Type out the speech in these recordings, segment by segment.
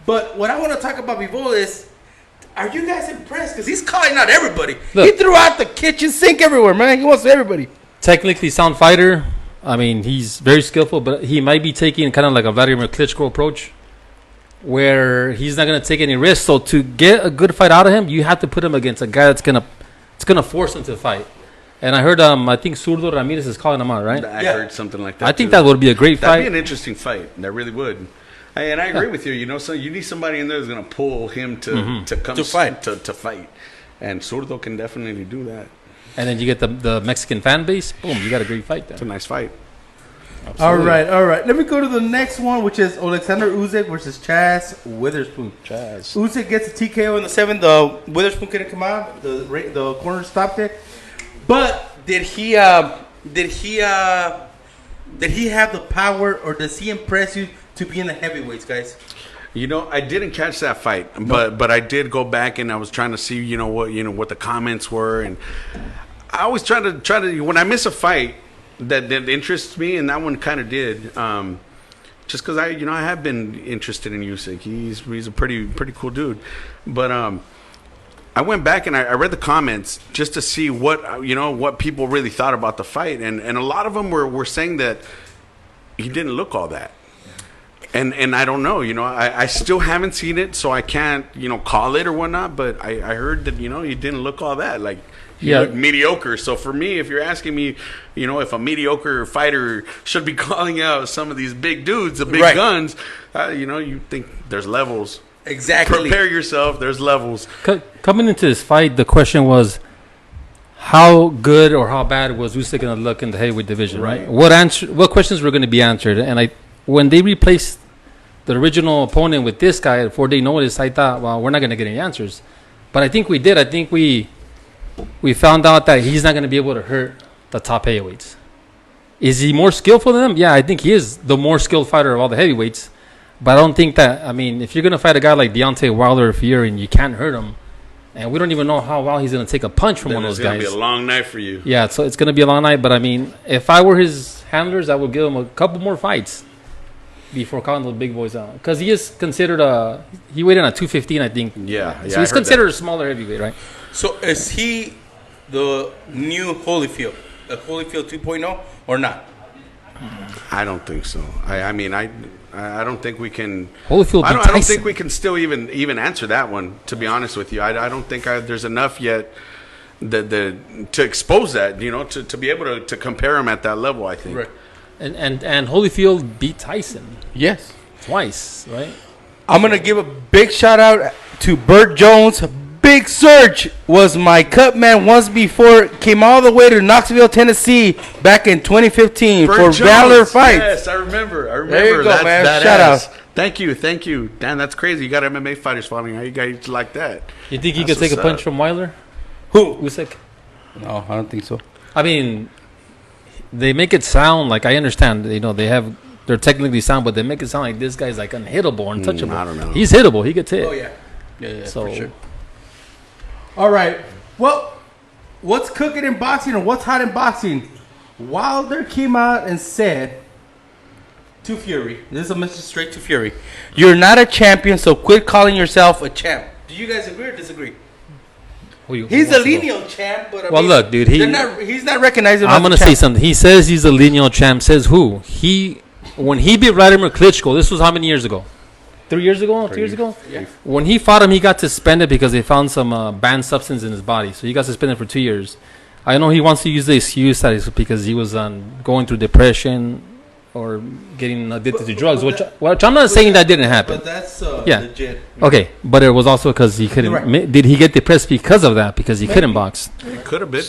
But what I want to talk about Bivol is, are you guys impressed? Because he's calling out everybody. Look, he threw out the kitchen sink everywhere, man. He wants everybody. Technically sound fighter. I mean, he's very skillful, but he might be taking kind of like a Vladimir Klitschko approach, where he's not going to take any risks. So to get a good fight out of him, you have to put him against a guy that's gonna force him to fight. And I heard, I think Zurdo Ramirez is calling him out, right? I heard something like that. I think that would be a great fight. That'd be an interesting fight. That really would. And I agree with you. You know, so you need somebody in there who's going to pull him to fight. To fight. And Zurdo can definitely do that. And then you get the Mexican fan base. Boom, you got a great fight there. It's a nice fight. Absolutely. All right. Let me go to the next one, which is Alexander Usyk versus Chaz Witherspoon. Usyk gets a TKO in the 7th. The Witherspoon couldn't come out. The corner stopped it. But did he have the power, or does he impress you to be in the heavyweights, guys? You know, I didn't catch that fight, but I did go back and I was trying to see, what the comments were, and I always try to when I miss a fight that interests me, and that one kind of did, just because I have been interested in Usyk. He's a pretty cool dude, but I went back and I read the comments just to see what people really thought about the fight, and a lot of them were saying that he didn't look all that. And I don't know, I still haven't seen it, so I can't, call it or whatnot. But I heard that, he didn't look all that. Like, he looked mediocre. So for me, if you're asking me, if a mediocre fighter should be calling out some of these big dudes, the big guns, you think there's levels. Exactly. Prepare yourself. There's levels. Coming into this fight, the question was, how good or how bad was Usyk going to look in the heavyweight division? Right. What questions were going to be answered? And when they replaced the original opponent with this guy at 4-day notice, I thought, well, we're not going to get any answers. But I think we did. I think we found out that he's not going to be able to hurt the top heavyweights. Is he more skillful than them? Yeah, I think he is the more skilled fighter of all the heavyweights. But I don't think that, if you're going to fight a guy like Deontay Wilder or Fury and you can't hurt him, and we don't even know how well he's going to take a punch from one of those guys. It's going to be a long night for you. Yeah, so it's going to be a long night. But, if I were his handlers, I would give him a couple more fights before calling those big boys out. Because he is considered he weighed in at 215, I think. Yeah. So he's considered a smaller heavyweight, right? So is he the new Holyfield? A Holyfield 2.0 or not? I don't think so. I don't think we can. Holyfield. I don't think we can still even answer that one. To be honest with you, I don't think there's enough yet to expose that. To be able to compare him at that level. I think. Right. And Holyfield beat Tyson. Yes. Twice, right? I'm gonna give a big shout out to Burt Jones. Big Surge was my cut man once before. Came all the way to Knoxville, Tennessee, back in 2015 Burt for Jones. Valor Fights. Yes, I remember. There you go, that's man. badass. Shout out. Thank you. Dan, that's crazy. You got MMA fighters following. How you guys like that? You think he could take a punch from Wilder? Who? Usyk? No, I don't think so. They make it sound like, I understand, they're technically sound, but they make it sound like this guy's like unhittable, untouchable. I don't know. He's hittable. He gets hit. Oh, yeah, so, for sure. All right. Well, what's cooking in boxing or what's hot in boxing? Wilder came out and said to Fury, this is a message straight to Fury, you're not a champion, so quit calling yourself a champ. Do you guys agree or disagree? He's a lineal champ, but look, dude, he's not recognizing. I'm gonna say something. He says he's a lineal champ. Says who? When he beat Vladimir Klitschko, this was how many years ago? 3 years ago? 2 years ago? Yeah. When he fought him, he got suspended because they found some banned substance in his body. So he got suspended for 2 years. I know he wants to use the excuse that it's because he was going through depression or getting addicted to drugs, which I'm not saying that didn't happen. But that's legit. Okay, but it was also because he couldn't. Right. Did he get depressed because of that? Because he couldn't box? It could have been.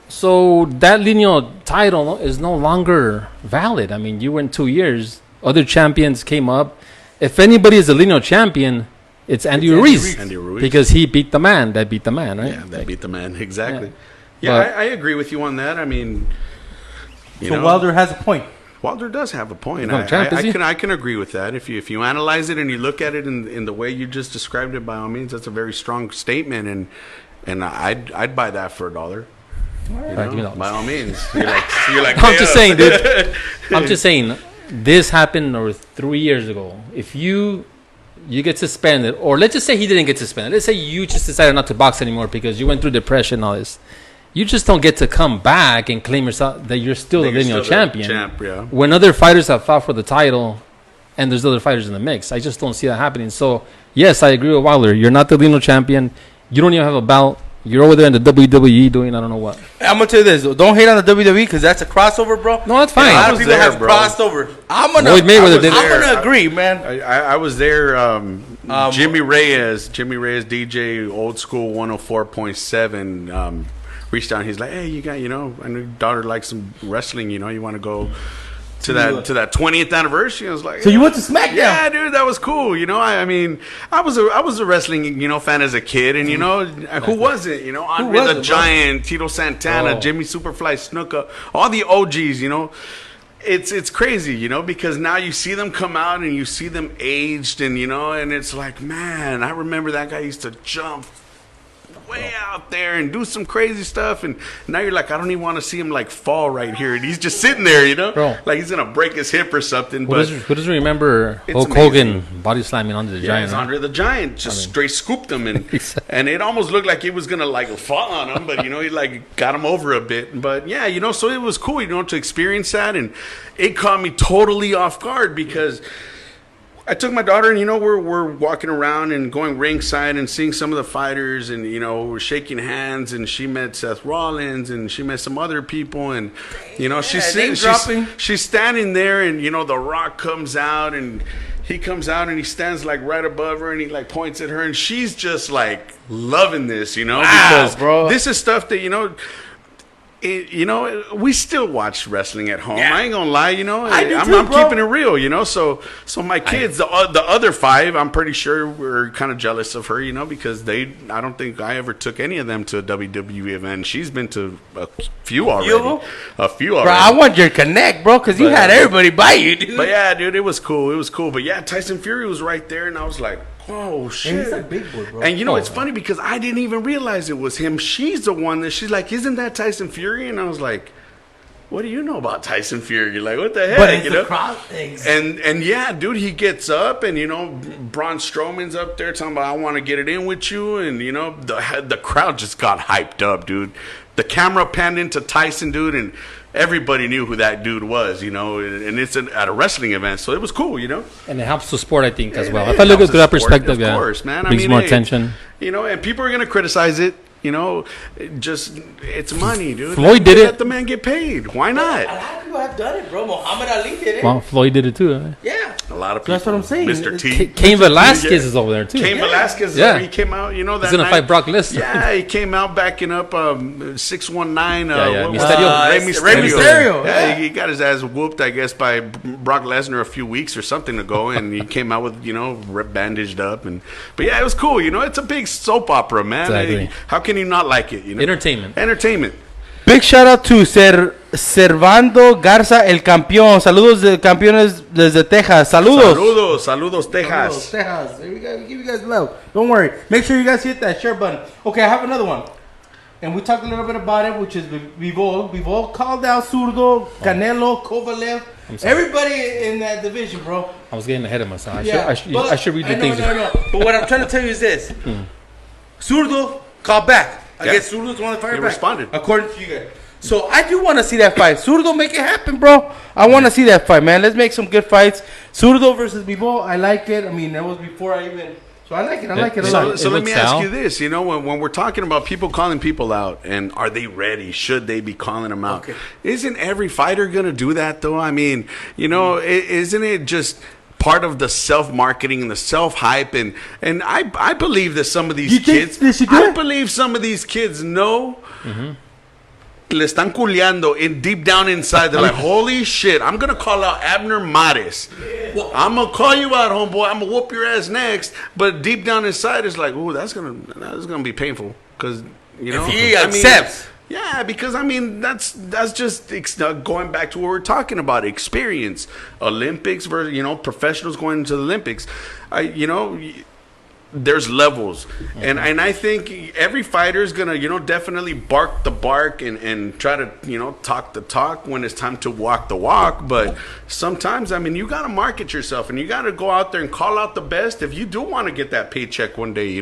So that lineal title is no longer valid. You went 2 years. Other champions came up. If anybody is a lineal champion, it's Andy Ruiz. Andy Ruiz. Because he beat the man. That beat the man, right? Yeah, that beat the man. Exactly. Yeah, I agree with you on that. So Wilder has a point. Wilder does have a point. I can agree with that. If you analyze it and you look at it in the way you just described it, by all means, that's a very strong statement, and I'd buy that for $1. By all means, you're like. I'm just saying, dude. I'm just saying, this happened 3 years ago. If you you get suspended, or let's just say he didn't get suspended. Let's say you just decided not to box anymore because you went through depression and all this. You just don't get to come back and claim yourself that you're still the lineal champion. When other fighters have fought for the title and there's other fighters in the mix. I just don't see that happening. So, yes, I agree with Wilder. You're not the lineal champion. You don't even have a belt. You're over there in the WWE doing I don't know what. I'm going to tell you this. Don't hate on the WWE because that's a crossover, bro. No, that's fine. A lot of people have crossed over. I'm going to agree, man. I was there. Jimmy Reyes, DJ, old school 104.7, reached out. He's like, hey, you got, I know your daughter likes some wrestling. You want to go to that 20th anniversary? I was like, so you went to SmackDown? Yeah, dude, that was cool. I mean, I was a wrestling fan as a kid, and who wasn't? Andre the Giant, Tito Santana, Jimmy Superfly Snuka, all the OGs. It's crazy, because now you see them come out and you see them aged, and and it's like, man, I remember that guy used to jump way out there and do some crazy stuff, and now you're like, I don't even want to see him like fall right here, and he's just sitting there, Bro. like he's gonna break his hip or something. Who doesn't remember Hulk Hogan body slamming Andre the Giant? Andre the Giant just straight scooped him, and and it almost looked like he was gonna like fall on him, but he like got him over a bit. But yeah, so it was cool, to experience that, and it caught me totally off guard because I took my daughter, and we're walking around and going ringside and seeing some of the fighters, and we're shaking hands, and she met Seth Rollins, and she met some other people, and she's standing there, and The Rock comes out, and he comes out, and he stands like right above her, and he like points at her, and she's just like loving this, because bro. This is stuff that we still watch wrestling at home. Yeah. I ain't gonna lie, I'm keeping it real, So my kids, the other 5, I'm pretty sure were kind of jealous of her, because I don't think I ever took any of them to a WWE event. She's been to a few already. Bro, I want your connect, bro, because you had everybody buy you, dude. But yeah, dude, it was cool. But yeah, Tyson Fury was right there, and I was like, oh shit! And he's a big boy, bro. And it's funny because I didn't even realize it was him. She's the one that she's like, "Isn't that Tyson Fury?" And I was like, "What do you know about Tyson Fury?" You're like, "What the heck?" But it's the crowd things. And yeah, dude, he gets up, and Braun Strowman's up there talking about, "I want to get it in with you," and the crowd just got hyped up, dude. The camera panned into Tyson, dude, and everybody knew who that dude was, and it's at a wrestling event, so it was cool, And it helps the sport, I think, as well. If I look at that perspective, of course, man. Brings more attention. And people are going to criticize it. It's money, dude. Floyd did it. Let the man get paid. Why not? A lot of people have done it, bro. Muhammad Ali did it. Well, Floyd did it too. Right? Yeah. A lot of people. That's what I'm saying. Mr. T. Cain Velasquez is over there too. Cain Velasquez is over. He came out, that he's going to fight Brock Lesnar. Yeah, he came out backing up 619. Rey Mysterio. Yeah, he got his ass whooped, I guess, by Brock Lesnar a few weeks or something ago, and he came out with, bandaged up. But yeah, it was cool. It's a big soap opera, man. Exactly. How can you not like it? Entertainment. Big shout out to Servando Garza, el campeón. Saludos de campeones desde Texas. Saludos, Texas. Texas. We give you guys love. Don't worry. Make sure you guys hit that share button. Okay, I have another one. And we talked a little bit about it, which is Bivol. Bivol called out Zurdo, Canelo, Kovalev. Everybody in that division, bro. I was getting ahead of myself. I should read the things. No. But what I'm trying to tell you is this. Zurdo called back. I guess Zurdo's one of the fire back. He responded. According to you guys. So I do want to see that fight. Zurdo, make it happen, bro. I want to see that fight, man. Let's make some good fights. Zurdo versus Bivol, I like it. I mean, that was before I even... So I like it. I like it a lot. So let me ask you this. When we're talking about people calling people out, and are they ready? Should they be calling them out? Okay. Isn't every fighter going to do that, though? I mean, isn't it just... part of the self-marketing and the self-hype, and I believe that some of these kids, I believe some of these kids know le están culeando in deep down inside. They're like, holy shit, I'm gonna call out Abner Mares. Well, I'm gonna call you out, homeboy. I'm gonna whoop your ass next. But deep down inside, it's like, ooh, that's gonna be painful because if he accepts. Yeah, because that's just going back to what we're talking about, experience. Olympics versus professionals going into the Olympics. there's levels, and I think every fighter is gonna definitely bark the bark and try to talk the talk when it's time to walk the walk. But sometimes, I mean, you gotta market yourself and you gotta go out there and call out the best if you do want to get that paycheck one day.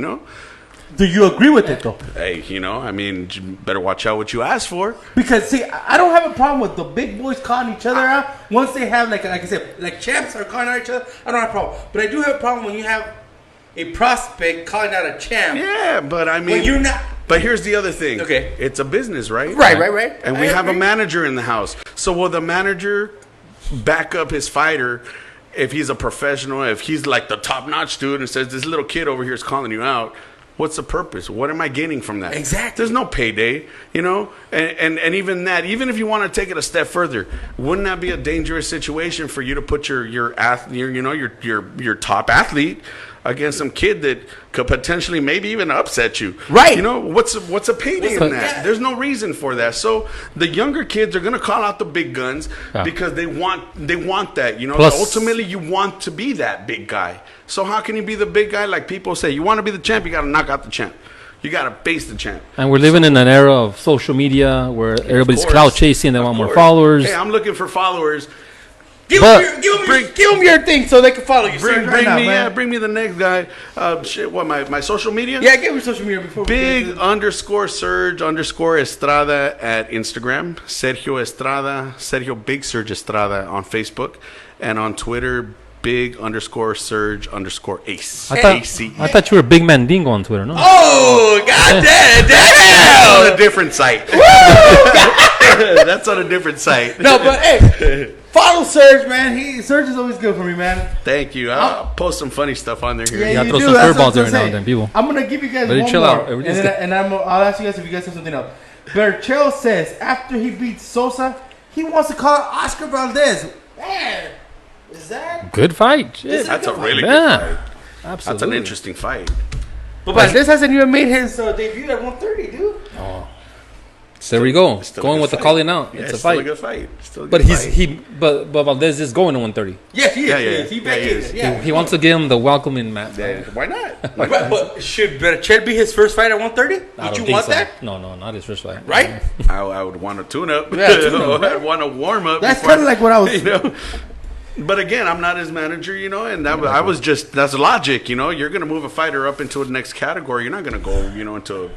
Do you agree with it though? Hey, I mean, you better watch out what you ask for. Because see, I don't have a problem with the big boys calling each other out once they have like I said, like champs are calling out each other. I don't have a problem, but I do have a problem when you have a prospect calling out a champ. Yeah, but I mean, But you're not. But here's the other thing. Okay. It's a business, right? Right. And we have a manager in the house. So will the manager back up his fighter if he's a professional, if he's like the top-notch dude and says, this little kid over here is calling you out? What's the purpose? What am I gaining from that? Exactly. There's no payday, And even that, even if you want to take it a step further, wouldn't that be a dangerous situation for you to put your top athlete against some kid that could potentially maybe even upset you? Right. What's a payday in that? There's no reason for that. So the younger kids are going to call out the big guns because they want that. Plus, ultimately you want to be that big guy. So how can you be the big guy? Like people say, you want to be the champ, you got to knock out the champ. You got to face the champ. And we're living in an era of social media where everybody's clout chasing. They want more followers. Hey, I'm looking for followers. Give them your thing so they can follow you. Bring me the next guy. My social media? Yeah, give me social media before Big _Serge _Estrada at Instagram. Sergio Estrada, Sergio Big Sur Estrada on Facebook. And on Twitter, Big _Serge _Ace. I thought you were Big Mandingo on Twitter, no? Oh, goddamn! That's on a different site. That's on a different site. No, but hey, follow Serge, man. Serge is always good for me, man. Thank you. I'll post some funny stuff on there here. Yeah, throw some curveballs every now and then, people. I'm gonna give you guys one chill more, out. and I'll ask you guys if you guys have something else. Berchel says after he beats Sosa, he wants to call out Oscar Valdez. Man, is that good fight? Shit. That's a really good fight. Absolutely. That's an interesting fight. But Valdez hasn't even made his debut at 130, dude. Oh. So there we go. Going with the calling out. Yeah, it's a fight. Still a good fight. But Valdez is going to 130. Yes, he is. He back in. Yeah. He wants to give him the welcoming mat. Yeah, why not? But should Berchel be his first fight at 130? Would you want that? No, not his first fight. Right? I would want a tune-up. Yeah, tune-up, right? I'd want a warm-up. That's kind of like what I was. But again, I'm not his manager, and I was just, that's logic, You're going to move a fighter up into the next category. You're not going to go, into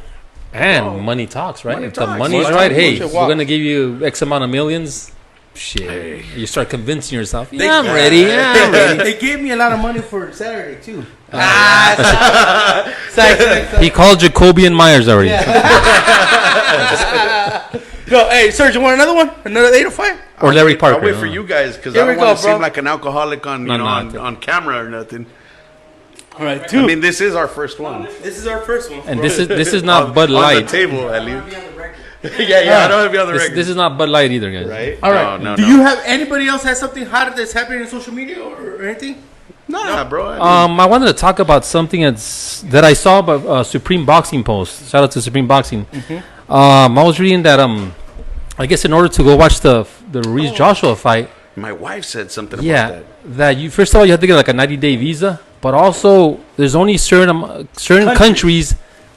And money talks, right? Money if the talks. money's Money right, talks. hey, Bullshit we're going to give you X amount of millions. Shit. Hey. You start convincing yourself. Yeah, I'm ready. They gave me a lot of money for Saturday, too. He called Jacoby and Myers already. No, hey, Serge, you want another one? Another 805? Or Larry Parker. I'll wait for you guys because I Here we don't want go, to seem bro. like an alcoholic on on camera or nothing. All right, two. I mean, this is our first one. This is our first one. And this is not Bud On Light. the table, at least. Be on the record. I don't have to be on the record. This is not Bud Light either, guys. Right? All right. No, Do you have anybody else has something hot that's happening on social media or anything? Nah, bro. I mean, I wanted to talk about something that I saw about Supreme Boxing post. Shout out to Supreme Boxing. Mm-hmm. I was reading that I guess in order to go watch the Ruiz Joshua fight, my wife said something about that you first of all you have to get like a 90-day visa, but also there's only certain countries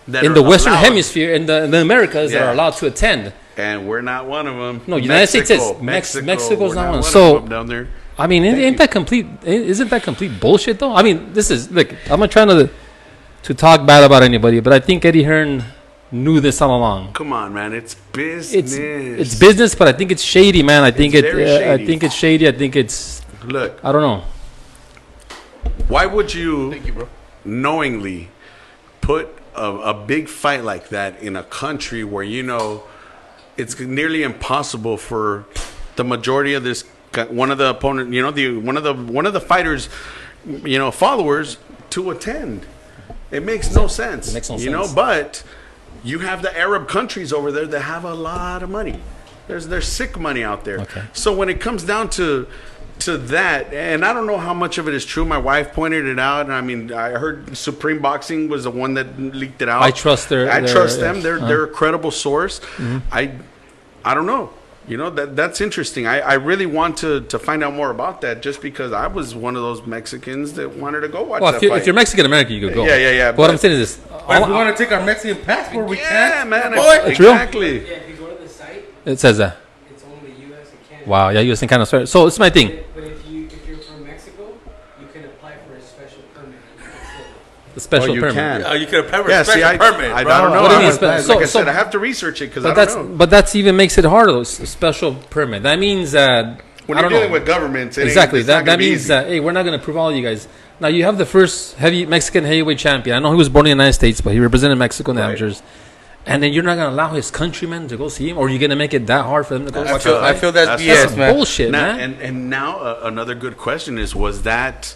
that in are the Western allowed. Hemisphere in the Americas that Yeah. are allowed to attend. And we're not one of them. No, United States is. Mexico's not one. So of them down there. I mean, isn't that complete bullshit though? I mean, this is look. I'm not trying to talk bad about anybody, but I think Eddie Hearn knew this all along. Come on, man. It's business. It's business, but I think it's shady, man. I think very shady. I think it's shady. I think it's. Look, I don't know. why would you, Thank you, bro. knowingly put a big fight like that in a country where it's nearly impossible for the majority of this one of the opponent, one of the fighters, followers to attend? It makes no sense. It makes no sense. But you have the Arab countries over there that have a lot of money. There's sick money out there. Okay. So when it comes down to that, and I don't know how much of it is true. My wife pointed it out, and I mean, I heard Supreme Boxing was the one that leaked it out. I trust I trust them. They're a credible source. Mm-hmm. I don't know. You know, that's interesting. I really want to find out more about that, just because I was one of those Mexicans that wanted to go watch that fight. If you're Mexican American, you could go. Yeah. But what I'm saying is this. But if we want to take our Mexican passport, we can. Man. It's real? Exactly. Yeah, if you go to the site, It says that. it's only U.S. and Canada. Wow, yeah, U.S. and Canada. So it's my thing. But if you're from Mexico, you can apply for a special permit. And you can still- The special you permit. can. You could apply for Yeah, a special see, permit. I bro. don't know. What do you mean Like so- I so- said, I have to research it because I But don't know. but that's even makes it harder. Though. Special permit. That means that When I you're don't dealing know. with governments, Exactly. it's not That gonna be means easy. that hey, we're not going to prove all you guys. Now you have the first heavy Mexican heavyweight champion. I know he was born in the United States, but he represented Mexico in the Right. amateurs. And then you're not going to allow his countrymen to go see him, or you're going to make it that hard for them to go. I watch feel, a I fight? feel that's That's BS, some man. bullshit, Now, man. and now another good question is: was that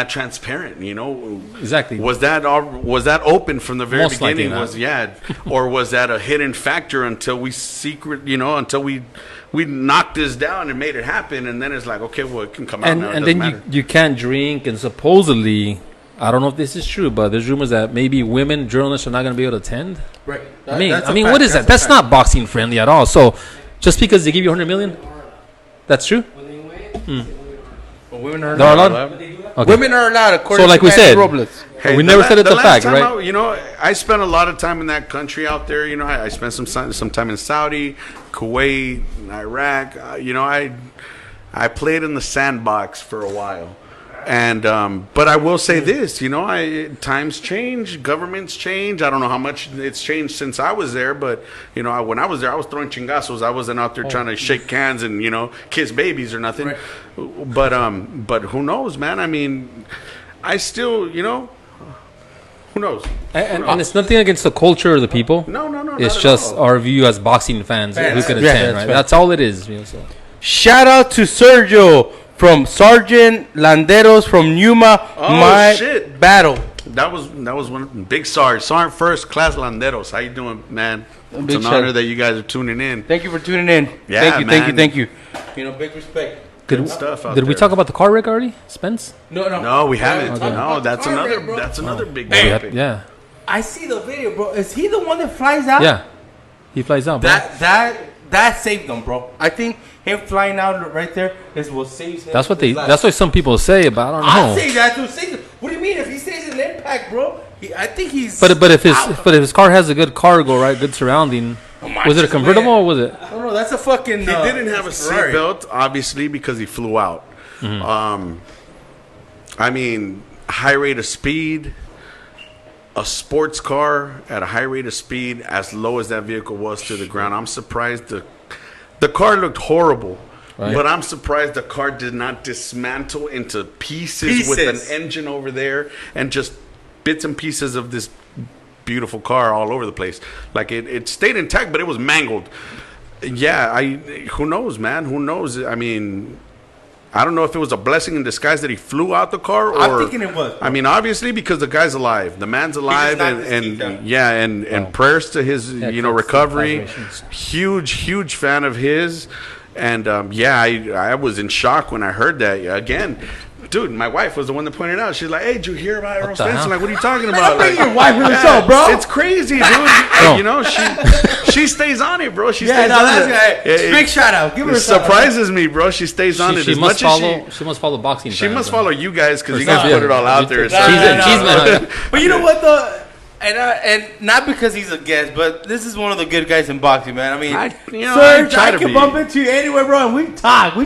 transparent? You know, Exactly. Was that open from the very Most likely beginning? not. Or was that a hidden factor until we until we knocked this down and made it happen, and then it's like, okay, well, it can come out now. It And doesn't then matter. you can't drink, and supposedly, I don't know if this is true, but there's rumors that maybe women journalists are not going to be able to attend. Right. I mean, That's a fact. what is that? a That's fact. not boxing friendly at all. So, just because they give you 100 million, that's true. When they win, But women are They're not allowed? but they do have Okay. Women are allowed, according So, like to we Manny said- Robles. We never said it's a last fact, time right? I spent a lot of time in that country out there. You know, I spent some time in Saudi, Kuwait, Iraq. I played in the sandbox for a while. And but I will say this, times change, governments change. I don't know how much it's changed since I was there, but when I was there, I was throwing chingazos. I wasn't out there trying to shake hands and kiss babies or nothing. Right. But who knows, man? I mean, I still, who knows? And it's nothing against the culture or the people. No, not It's at just all. our view as boxing fans who can Yeah, attend, that's right? right. That's all it is. So. Shout out to Sergio from Sergeant Landeros from Yuma. Oh, My shit. battle. That was one Big Sur, Sergeant First Class Landeros. How you doing, man? It's Big an shout. honor that you guys are tuning in. Thank you for tuning in. Yeah, Thank you. Big respect. Good stuff out Did we there. talk about the car wreck already, Spence? No, we haven't. Okay. No, that's Car another. wreck, bro. That's another big We topic. had- yeah. I see the video, bro. Is he the one that flies out? Yeah. He flies out, bro. That saved him, bro. I think him flying out right there is what saves him. That's what his life. that's what some people say, but I don't I know. say that too. What do you mean? If he stays in impact, bro, I think he's. But if out. his car has a good cargo, right, good surrounding, was it a convertible or was it? I don't know. That's a fucking. He didn't have a Ferrari. seatbelt, obviously, because he flew out. I mean, high rate of speed, a sports car at a high rate of speed, as low as that vehicle was to the ground. I'm surprised the car looked horrible. Right. But I'm surprised the car did not dismantle into pieces with an engine over there and just bits and pieces of this beautiful car all over the place. Like it stayed intact, but it was mangled. Yeah, who knows, man? Who knows? I mean, I don't know if it was a blessing in disguise that he flew out the car, or I'm thinking it was. I mean, obviously, because the guy's alive, the man's alive, knocked his teeth out. and prayers to his recovery. congratulations. Huge fan of his, and I was in shock when I heard that. Again, dude, my wife was the one that pointed out. She's like, "Hey, did you hear about Errol the Spence?" hell? I'm like, "What are you talking about?" Bring Like, your wife in the show, bro. It's crazy, dude. She stays on it, bro. She Yeah, stays no, on that's it. big shout out. Give her It a shout out. surprises me, bro. She stays on it She as must much follow. She must follow boxing. as she fans, must then. follow you guys because you Sure. guys put it all out there. Cheese man. But you know what though, and not because he's a guest, but this is one of the good guys in boxing, man. I mean, I Serge, try I to can be. bump into you anywhere, bro, and we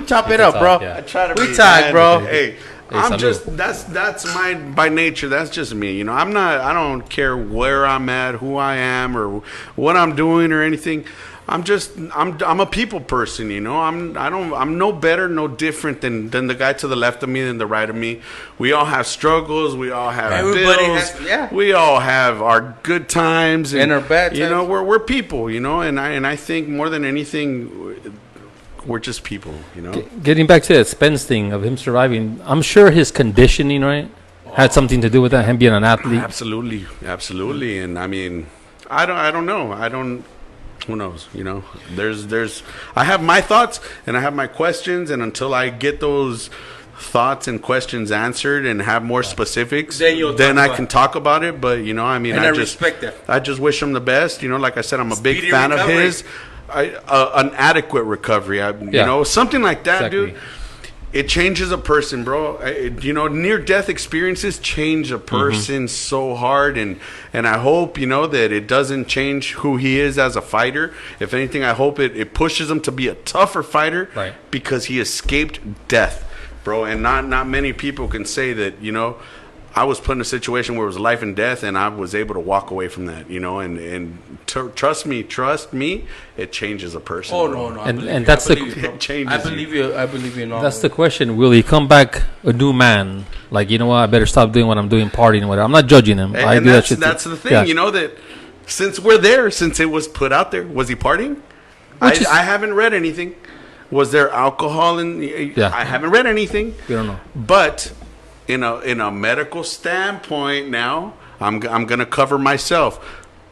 chop it up, talk, bro. yeah. I try to We be, talk, man. bro. Hey, I'm salud. just that's my by nature. That's just me. I don't care where I'm at, who I am, or what I'm doing or anything. I'm a people person. I'm no better, no different than the guy to the left of me than the right of me. We all have struggles. We all have Everybody bills. has- yeah. We all have our good times And our bad times. We're people. And I think more than anything, we're just people. Getting back to that Spence thing of him surviving, I'm sure his conditioning, right, had something to do with that. Him being an athlete. Absolutely. And I mean, I don't know. Who knows? There's. I have my thoughts and I have my questions, and until I get those thoughts and questions answered and have more specifics, Then I can talk about it. But I mean, And I just respect that. I just wish him the best. Like I said, I'm a big Speedy fan of recovery. his. an adequate recovery. You know, something like that, Exactly. dude. It changes a person, bro. You know, near-death experiences change a person so hard, and I hope, you know, that it doesn't change who he is as a fighter. If anything, I hope it pushes him to be a tougher fighter, Right. because he escaped death, bro. And not many people can say that, you know, I was put in a situation where it was life and death, and I was able to walk away from that, you know, and trust me, it changes a person. Oh, bro. no. And that's the It changes I believe you. I believe you. In all that's of the it. question. Will he come back a new man? Like, you know what? I better stop doing what I'm doing, partying, whatever. I'm not judging him. I And do that's, that shit. that's too. the thing, Yeah. you know, that since we're there, since it was put out there, was he partying? Which is- I haven't read anything. Was there alcohol in? Yeah. I haven't read anything. We don't know. But in a medical standpoint, now I'm gonna cover myself.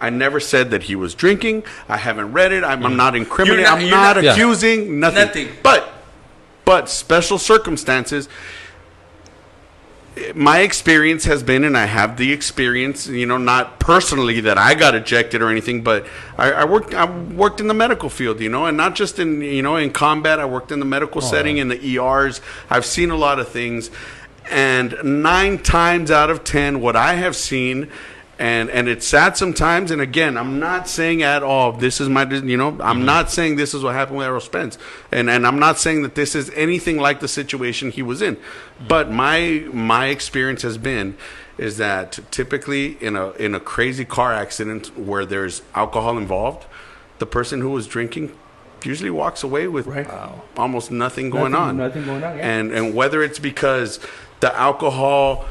I never said that he was drinking. I haven't read it. I'm not incriminating. You're not- I'm you're not not- Yeah. accusing. Nothing. But special circumstances. My experience has been, and I have the experience, you know, not personally that I got ejected or anything, but I worked in the medical field, you know, and not just in, you know, in combat. I worked in the medical setting, in the ERs. I've seen a lot of things, and 9 times out of 10, what I have seen, and it's sad sometimes. And again, I'm not saying at all this is my, you know, I'm not saying this is what happened with Errol Spence, and I'm not saying that this is anything like the situation he was in. But my experience has been is that typically in a crazy car accident where there's alcohol involved, the person who was drinking usually walks away with almost nothing going on. Nothing going on. Yeah. And whether it's because the alcohol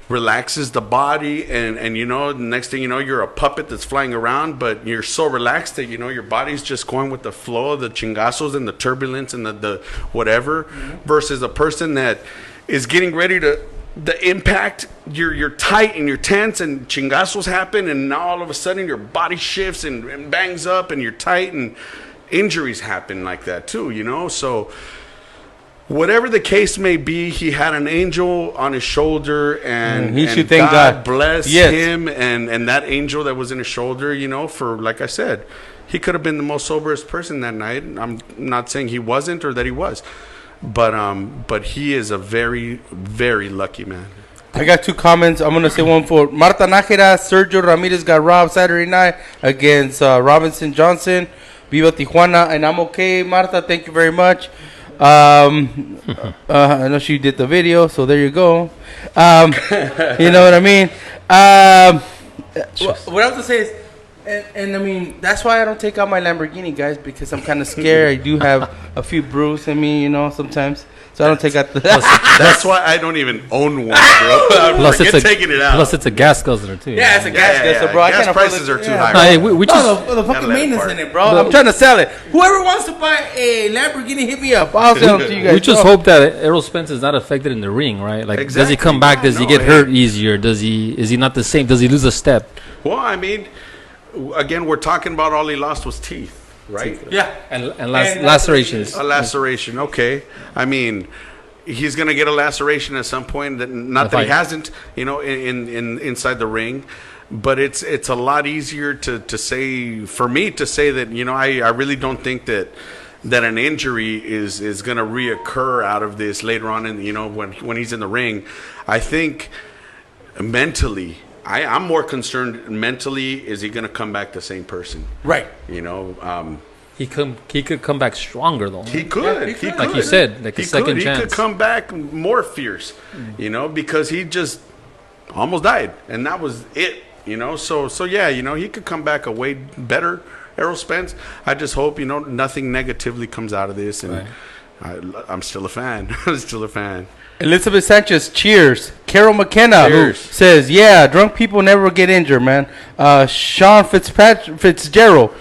relaxes the body, and you know, the next thing you know, you're a puppet that's flying around, but you're so relaxed that, you know, your body's just going with the flow of the chingazos and the turbulence and the whatever, versus a person that is getting ready to the impact, you're tight and you're tense, and chingazos happen, and now all of a sudden your body shifts and bangs up and you're tight, and injuries happen like that too, you know. So whatever the case may be, he had an angel on his shoulder, and he and should thank God. bless Yes. him, and that angel that was in his shoulder, you know, for, like I said, he could have been the most soberest person that night. I'm not saying he wasn't or that he was, but he is a very, very lucky man. I got 2 comments. I'm gonna say one for Marta Nájera. Sergio Ramirez got robbed Saturday night against Robinson Johnson. Viva Tijuana, and I'm okay, Marta. Thank you very much. I know she did the video, so there you go. You know what I mean? What I was to say is, and I mean, that's why I don't take out my Lamborghini, guys, because I'm kind of scared. I do have a few bruises in me, you know, sometimes. So I don't take out the... That's why I don't even own one, bro. I Plus, forget taking it out. Plus, it's a gas guzzler too. Yeah, it's a gas yeah, guzzler, bro. I gas can't afford prices it. are too Yeah. high. No, hey, we just No, the fucking Gotta let it maintenance park. in it, bro. I'm trying to sell it. Whoever wants to buy a Lamborghini, hit me up. I'll sell it to you guys. we just bro. hope that Errol Spence is not affected in the ring, right? Like, does he Exactly. come back? Does he get No, hurt easier? Is he not the same? Does he lose a step? Well, I mean, again, we're talking about all he lost was teeth, right? Yeah. And lacerations. A laceration, okay. I mean, he's gonna get a laceration at some point. Not that he fight. hasn't, you know, in inside the ring. But it's a lot easier to say, for me to say that, you know, I really don't think that an injury is going to reoccur out of this later on, in, you know, when he's in the ring. I think mentally, I'm more concerned mentally, is he going to come back the same person? Right. You know, He could come back stronger though. he could. Yeah, he He could. could. Like you said, like a second He could chance. come back more fierce, you know, because he just almost died, and that was it, you know. So yeah, you know, he could come back a way better, Errol Spence. I just hope, you know, nothing negatively comes out of this, and I'm still a fan. I'm still a fan. Elizabeth Sanchez, cheers. Carol McKenna who Cheers. says, yeah, drunk people never get injured, man. Sean Fitzgerald,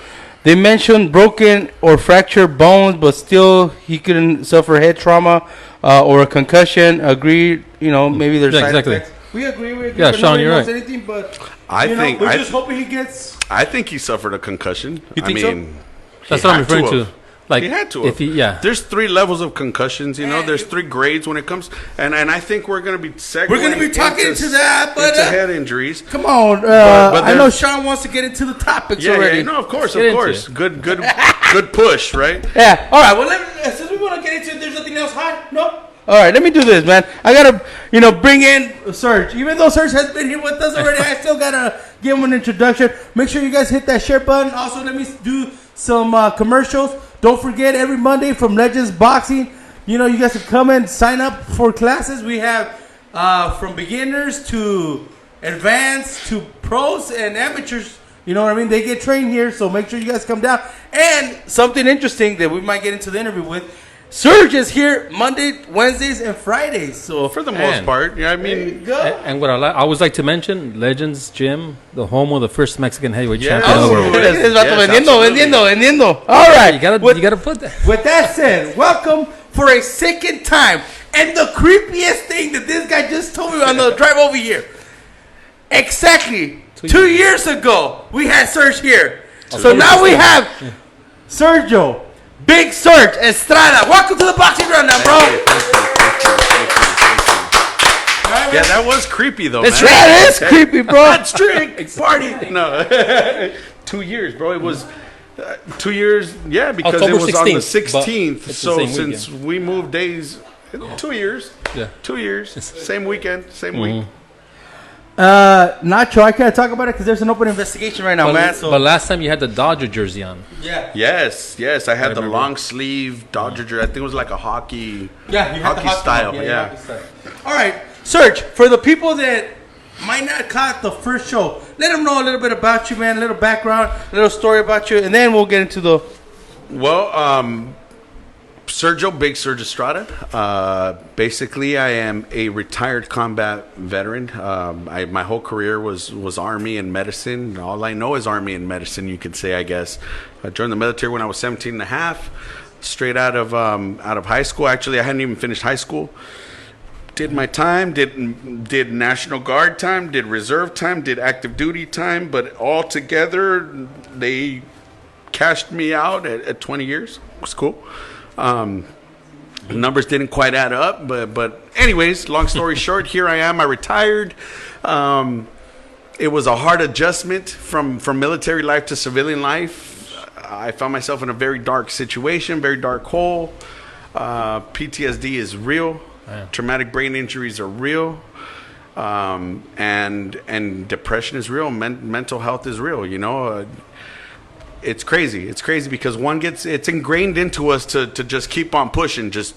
they mentioned broken or fractured bones, but still he couldn't suffer head trauma or a concussion. Agreed, you know, maybe there's Yeah, side exactly. effects. We agree. Yeah, but Sean, nobody you're knows right. anything, but I you know, think- we're I- just hoping he gets... I think he suffered a concussion. You think so? That's he what I'm had referring to. have. Like, He had to if have. he, yeah. There's 3 levels of concussions, you know. Man, There's 3 grades when it comes, and I think we're gonna be segueing We're going to be talking into to that, but... into head injuries. come on. But I know there's- Sean wants to get into the topics Yeah, already. yeah, no, of course, Get of into course. it. Good good push, right? Yeah. All right. Well, since we want to get into it, there's nothing else hot? No? All right. Let me do this, man. I got to, bring in Serge. Even though Serge has been here with us already, I still got to give him an introduction. Make sure you guys hit that share button. Also, let me do some commercials. Don't forget, every Monday from Legends Boxing, you guys can come and sign up for classes. We have from beginners to advanced to pros and amateurs. You know what I mean? They get trained here, so make sure you guys come down. And something interesting that we might get into the interview with, Serge is here Monday, Wednesdays, and Fridays. So For the most part, yeah, I there you mean, go. And what I always like to mention, Legends Gym, the home of the first Mexican heavyweight Yes. champion of the Oh, world. yes. This vato absolutely. vendiendo. All right. You gotta put that. With that said, welcome for a second time. And the creepiest thing that this guy just told me on the drive over here. Exactly 2 years ago, we had Serge here. So now we have Sergio, Big Sur Estrada. Welcome to the boxing rundown, bro. Yeah, that was creepy though, That's man. right. That is creepy, bro. Let's drink, party. No, 2 years, bro. It was 2 years. Yeah, because October it was on the 16th, but 16th. it's the So same since weekend. we moved days, 2 years. Yeah. 2 years, same weekend, same week. Nacho, I can't talk about it because there's an open investigation right now, man. So But last time you had the Dodger jersey on. yeah, Yes, I had the remember. long sleeve Dodger jersey. I think it was like a hockey. yeah, you have the Hockey style, one. yeah. hockey style. All right, Serge. For the people that might not caught the first show, let them know a little bit about you, man. A little background, a little story about you, and then we'll get into the. Well, Sergio, Big Sur Estrada. Basically, I am a retired combat veteran. My whole career was Army and medicine. All I know is Army and medicine, you could say, I guess. I joined the military when I was 17 and a half, straight out of high school. Actually, I hadn't even finished high school. Did my time, did National Guard time, did reserve time, did active duty time, but all together, they cashed me out at 20 years. It was cool. Numbers didn't quite add up, but anyways, long story short, here I am. I retired. It was a hard adjustment from military life to civilian life. I found myself in a very dark situation, very dark hole. PTSD is real. Yeah. Traumatic brain injuries are real. And depression is real. Mental health is real. It's crazy. It's crazy because it's ingrained into us to just keep on pushing. Just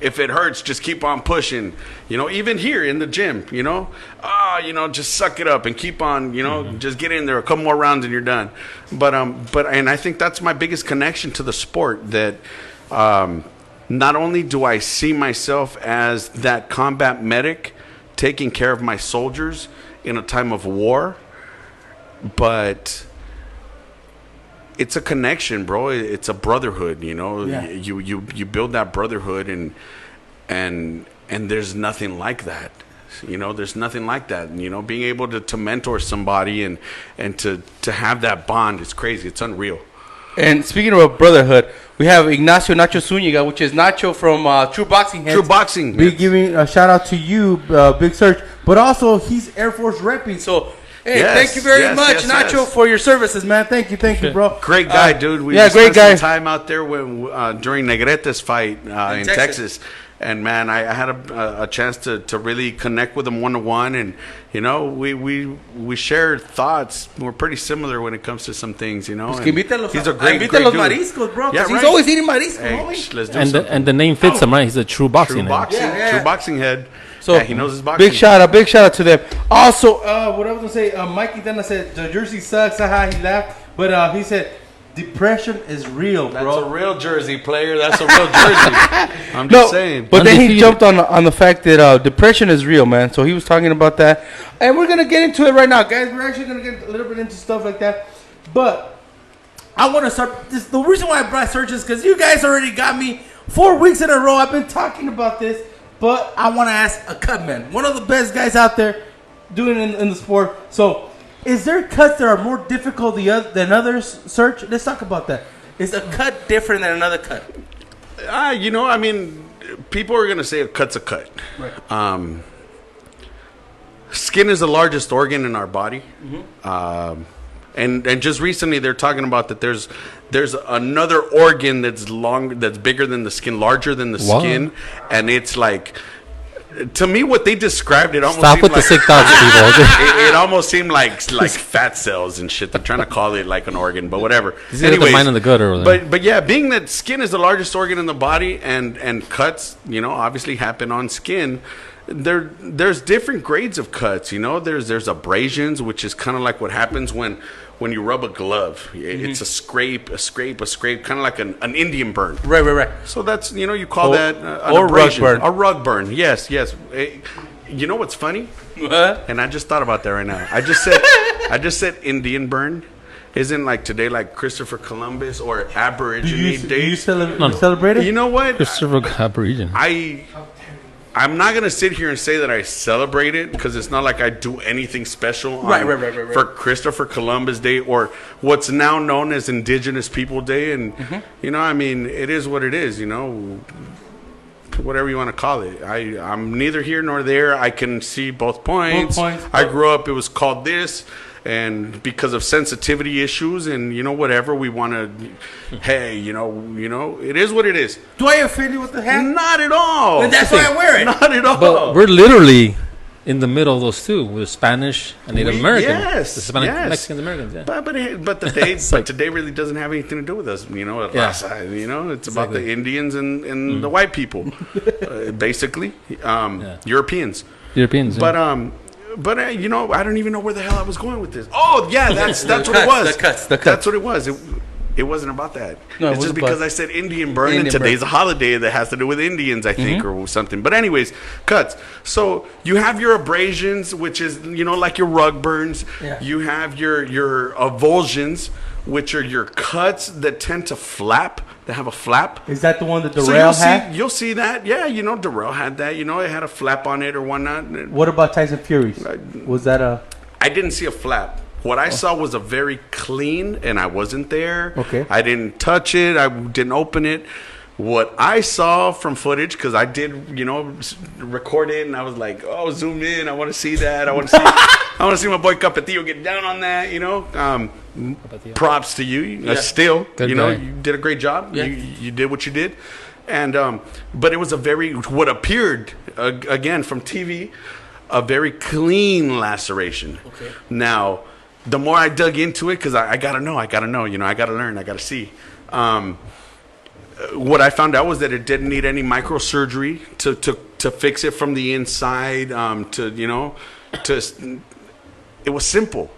if it hurts, just keep on pushing. Even here in the gym, just suck it up and keep on. Just get in there a couple more rounds and you're done. But I think that's my biggest connection to the sport. That not only do I see myself as that combat medic taking care of my soldiers in a time of war, but it's a connection, bro. It's a brotherhood, Yeah. You build that brotherhood and there's nothing like that. There's nothing like that. Being able to mentor somebody and to have that bond, it's crazy. It's unreal. And speaking of a brotherhood, we have Ignacio Nacho Zuniga, which is Nacho from True Boxing Heads. True Boxing. Be giving a shout out to you, Big Search, but also he's Air Force repping. So, hey, Yes, thank you very yes, much, yes, Nacho, yes. for your services, man. Thank you, bro. Great guy, dude. We yeah, great spent guy. some time out there during Negreta's fight in Texas. And man, I had a chance to really connect with him one-to-one, and we share thoughts. We're pretty similar when it comes to some things, Pues and que invítalo, he's a great invítalo los dude. mariscos, bro. Yeah, Because he's right. always eating mariscos, Hey, homie. let's do And something. the name fits him, right? He's a true boxing. True boxing, Yeah. true boxing head. So Yeah, he knows his boxing. big shout out to them. Also, what I was gonna say, Mikey Dana said the jersey sucks. Haha, he laughed, but he said depression is real, That's bro. a real jersey player. That's a real jersey. I'm just saying. But then he Undefeated. jumped on the fact that depression is real, man. So he was talking about that, and we're gonna get into it right now, guys. We're actually gonna get a little bit into stuff like that, but I want to start. The reason why I brought Serge is because you guys already got me 4 weeks in a row. I've been talking about this, but I want to ask a Cutman, one of the best guys out there doing in the sport. So, is there cuts that are more difficult than others, Serge? Let's talk about that. Is a cut different than another cut? I mean, people are going to say a cut's a cut. Right. Skin is the largest organ in our body. And just recently they're talking about that there's another organ that's bigger than the skin, larger than the skin, and it's like, to me, what they described, it almost Stop seemed with like, the sick thoughts, people. it almost seemed like fat cells and shit. They're trying to call it like an organ, but whatever. He's got the mind in the gutter over there. But yeah, being that skin is the largest organ in the body, and cuts, obviously happen on skin. There's different grades of cuts. There's abrasions, which is kind of like what happens when you rub a glove. It's a scrape, kind of like an Indian burn. Right. So that's, you call that an or abrasion. rug burn. A rug burn, yes. You know what's funny? What? And I just thought about that right now. I just said Indian burn. Isn't like today like Christopher Columbus or Aborigine Day? Do you celebrate it? You know what? Christopher Aborigine. I'm not going to sit here and say that I celebrate it, because it's not like I do anything special Right. for Christopher Columbus Day or what's now known as Indigenous People Day. And, it is what it is, whatever you want to call it. I'm neither here nor there. I can see both points. I grew up, it was called this. And because of sensitivity issues and, whatever, we want to, hey, it is what it is. Do I offend you with the hat? Not at all. And that's why I wear it. Not at all. But we're literally in the middle of those two, with Spanish and Native American. Yes. The Hispanic, Mexicans, Americans, yeah. But today really doesn't have anything to do with us. Raza, it's about the Indians and the white people, basically, Europeans. Europeans. But I don't even know where the hell I was going with this. Oh, yeah, that's what it was. The cuts. That's what it was. It wasn't about that. No, it's just because I said Indian burn, and today's a holiday that has to do with Indians, I think, or something. But anyways, cuts. So you have your abrasions, which is, like your rug burns. Yeah. You have your avulsions, which are your cuts that tend to flap. They have a flap. Is that the one that Darrell had? You'll see that. Yeah, Darrell had that. It had a flap on it or whatnot. What about Tyson Fury's? Was that a... I didn't see a flap. What I saw was a very clean, and I wasn't there. Okay. I didn't touch it. I didn't open it. What I saw from footage, because I did, record it, and I was like, oh, zoom in. I want to see that. I want to see my boy Capetillo get down on that, Props to you. Yeah. Still, Good guy. you did a great job. Yeah. You did what you did. And but it was what appeared, again, from TV, a very clean laceration. Okay. Now, the more I dug into it, because I got to know, I got to learn, I got to see. What I found out was that it didn't need any microsurgery to fix it from the inside. It was simple.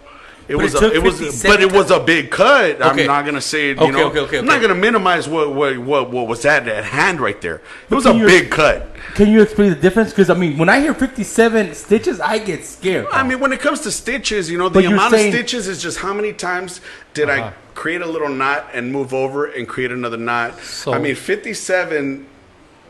It was a big cut. Okay. I'm not gonna say Okay. I'm not gonna minimize what was at hand right there. It was a big cut. Can you explain the difference? Because when I hear 57 stitches, I get scared. When it comes to stitches, the But you're amount saying- of stitches is just how many times did I create a little knot and move over and create another knot. So- 57.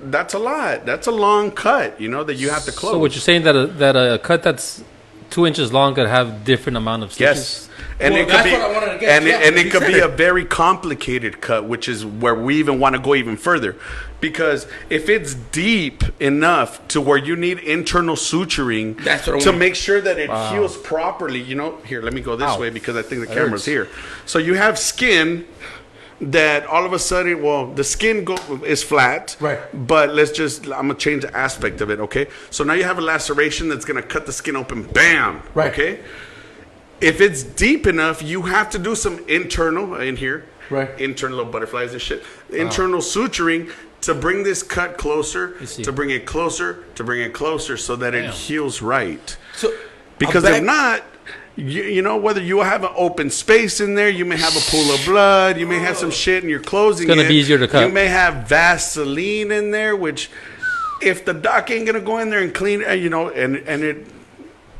That's a lot. That's a long cut. That you have to close. So what you're saying that a cut that's 2 inches long could have different amount of stitches? Yes. And Well, it could that's be, what I wanted to get. Yeah, and it you could said be it. a very complicated cut, which is where we even want to go even further, because if it's deep enough to where you need internal suturing That's what I to want. make sure that it heals properly, here, let me go this way because I think the camera's here. So you have skin that all of a sudden, the skin is flat, Right. but I'm gonna change the aspect of it. Okay, so now you have a laceration that's gonna cut the skin open. Bam. Right. Okay. If it's deep enough, you have to do some internal in here, Right. internal little butterflies and shit, internal suturing to bring this cut closer, see. to bring it closer, so that it heals right. So, Because if not, whether you have an open space in there, you may have a pool of blood, you may have some shit and you're closing it. It's gonna be easier to cut. You may have Vaseline in there, which if the doc ain't gonna go in there and clean, and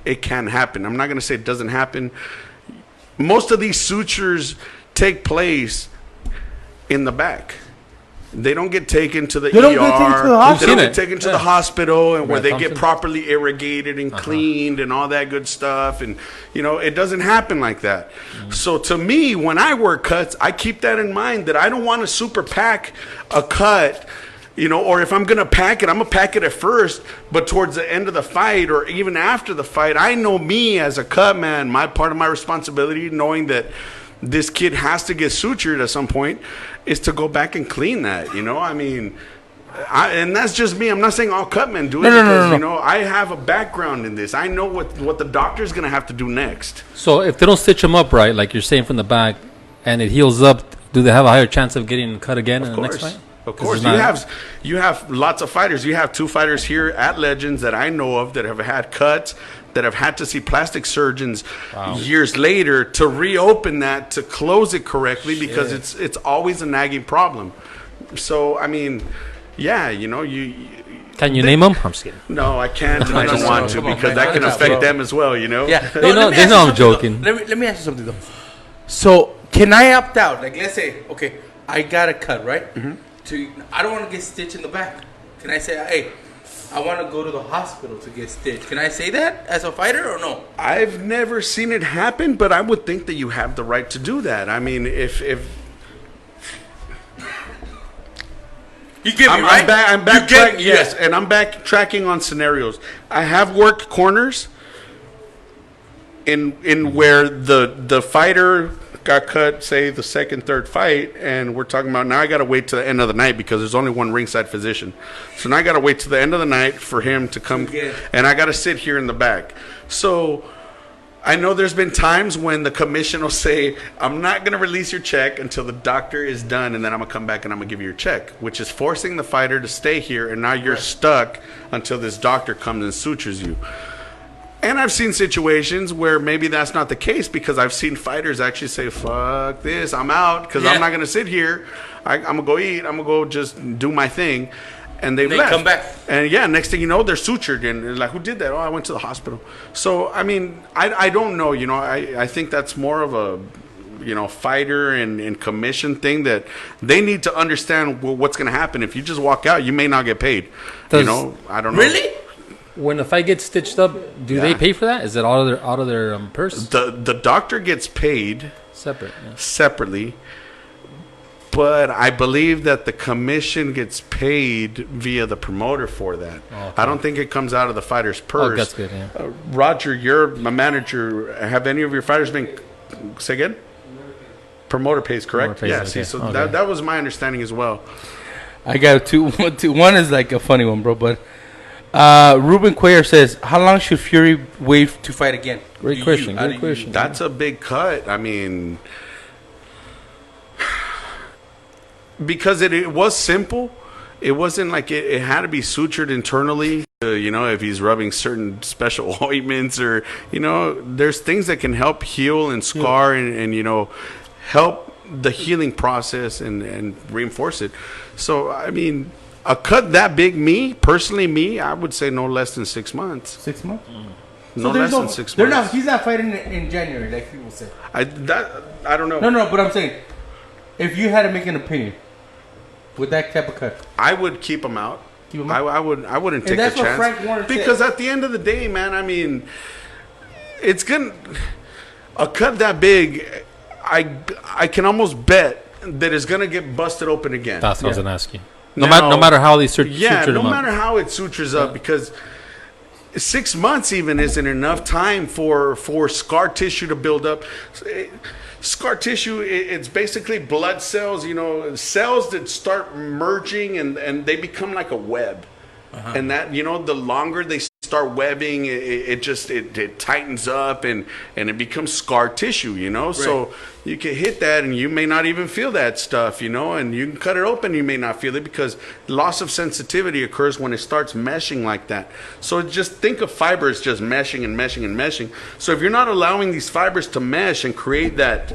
it can happen. I'm not gonna say it doesn't happen. Most of these sutures take place in the back. They don't get taken to the ER. They don't get taken to the hospital. They don't Seen get it. taken to the hospital, and where Right, they Thompson. get properly irrigated and cleaned and all that good stuff. And it doesn't happen like that. So to me, when I work cuts, I keep that in mind, that I don't want to super pack a cut. or if I'm going to pack it, I'm going to pack it at first, but towards the end of the fight or even after the fight, I know me as a cut man, my part of my responsibility, knowing that this kid has to get sutured at some point, is to go back and clean that, I mean, and that's just me. I'm not saying all cut men do it because, I have a background in this. I know what the doctor's going to have to do next. So if they don't stitch him up right, like you're saying from the back, and it heals up, do they have a higher chance of getting cut again in the next fight? Of course, you have lots of fighters. You have 2 fighters here at Legends that I know of that have had cuts, that have had to see plastic surgeons years later to reopen that, to close it correctly, because it's always a nagging problem. So I mean, you. Can you name them? I'm just kidding. No, I can't, and I don't want to, because that can affect them as well. Yeah, they know I'm joking. Let me ask you something though. So can I opt out? Like, let's say, okay, I got a cut, right? Mm-hmm. I don't want to get stitched in the back. Can I say, hey, I want to go to the hospital to get stitched? Can I say that as a fighter or no? I've never seen it happen, but I would think that you have the right to do that. I mean, if you get me, right? I'm backtracking, and I'm backtracking on scenarios. I have worked corners in where the fighter got cut, say the second, third fight, and we're talking about now I got to wait to the end of the night because there's only one ringside physician. So now I got to wait to the end of the night for him to come, and I got to sit here in the back. So I know there's been times when the commission will say, I'm not going to release your check until the doctor is done, and then I'm going to come back and I'm going to give you your check, which is forcing the fighter to stay here, and now you're stuck until this doctor comes and sutures you. And I've seen situations where maybe that's not the case, because I've seen fighters actually say, fuck this, I'm out, because I'm not going to sit here. I'm going to go eat. I'm going to go just do my thing. And they left. Come back. And next thing you know, they're sutured. And like, who did that? Oh, I went to the hospital. So, I mean, I don't know. I think that's more of a, fighter and commission thing that they need to understand what's going to happen. If you just walk out, you may not get paid. I don't know. Really? When the fight gets stitched up, do they pay for that? Is it out of their purse? The doctor gets paid separately, but I believe that the commission gets paid via the promoter for that. Oh, okay. I don't think it comes out of the fighter's purse. Oh, that's good. Yeah. Roger, you're my manager. Have any of your fighters been? Say again. Promoter pays, correct? Promoter pays, So that was my understanding as well. I got two. One is like a funny one, bro, but. Ruben Cuellar says, how long should Fury wait to fight again? Great question. That's a big cut. I mean, because it was simple. It wasn't like it had to be sutured internally. If he's rubbing certain special ointments or, there's things that can help heal and scar and help the healing process and reinforce it. So, I mean, a cut that big, I would say no less than 6 months. 6 months? No less than 6 months. He's not fighting in January, like people say. I don't know. No, but I'm saying, if you had to make an opinion with that type of cut, I would keep him out. I wouldn't take that's the chance. what Frank Warren because said. At the end of the day, man, I mean, it's gonna a cut that big. I can almost bet that it's gonna get busted open again. That's what I was gonna ask you. No matter how they suture no matter how it sutures up, because 6 months even isn't enough time for scar tissue to build up. Scar tissue, it's basically blood cells, cells that start merging and they become like a web. Uh-huh. And that, the longer they start webbing, it tightens up and it becomes scar tissue, Right. So you can hit that and you may not even feel that stuff, and you can cut it open, you may not feel it because loss of sensitivity occurs when it starts meshing like that. So just think of fibers just meshing and meshing and meshing. So if you're not allowing these fibers to mesh and create that,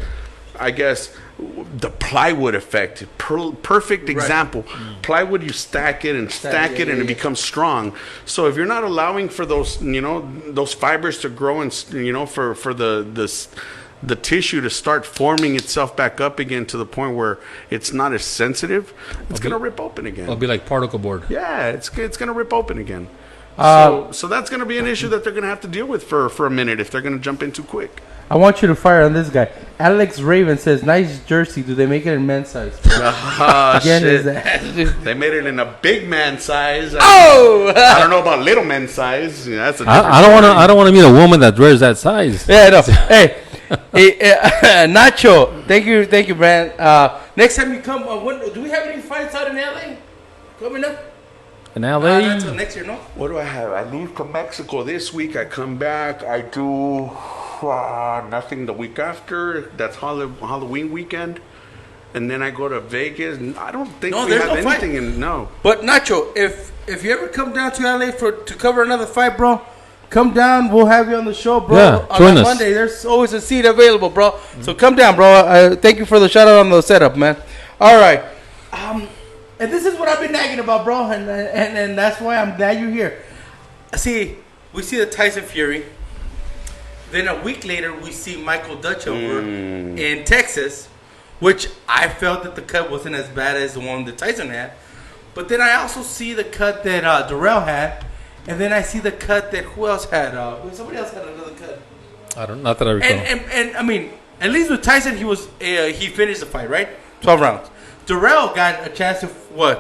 I guess, the plywood effect, perfect example. Right. Plywood, you stack it and it becomes strong. So if you're not allowing for those, those fibers to grow and, for the tissue to start forming itself back up again to the point where it's not as sensitive, it's going to rip open again. It'll be like particle board. Yeah, it's going to rip open again. So that's going to be an issue that they're going to have to deal with for a minute if they're going to jump in too quick. I want you to fire on this guy. Alex Raven says, nice jersey. Do they make it in men's size? Oh, Again, shit. is that... They made it in a big man size. Oh! I don't know about little man size. Yeah, that's a I don't want to meet a woman that wears that size. Yeah, I know. Hey, Nacho, thank you, man. Next time you come, do we have any fights out in LA coming up? In LA, Not until next year, no? What do I have? I leave to Mexico this week. I come back. I do nothing the week after. That's Halloween weekend. And then I go to Vegas. I don't think we have anything in. No. But Nacho, if you ever come down to LA to cover another fight, bro, come down. We'll have you on the show, bro. Yeah, join us. Monday, there's always a seat available, bro. Mm-hmm. So come down, bro. Thank you for the shout out on the setup, man. All right. And this is what I've been nagging about, bro. And that's why I'm glad you're here. See, we see the Tyson Fury. Then a week later, we see Michael Dutch over in Texas, which I felt that the cut wasn't as bad as the one that Tyson had. But then I also see the cut that Darrell had. And then I see the cut that who else had? Somebody else had another cut. not that I recall. And I mean, at least with Tyson, he finished the fight, right? 12 rounds. Darrell got a chance to,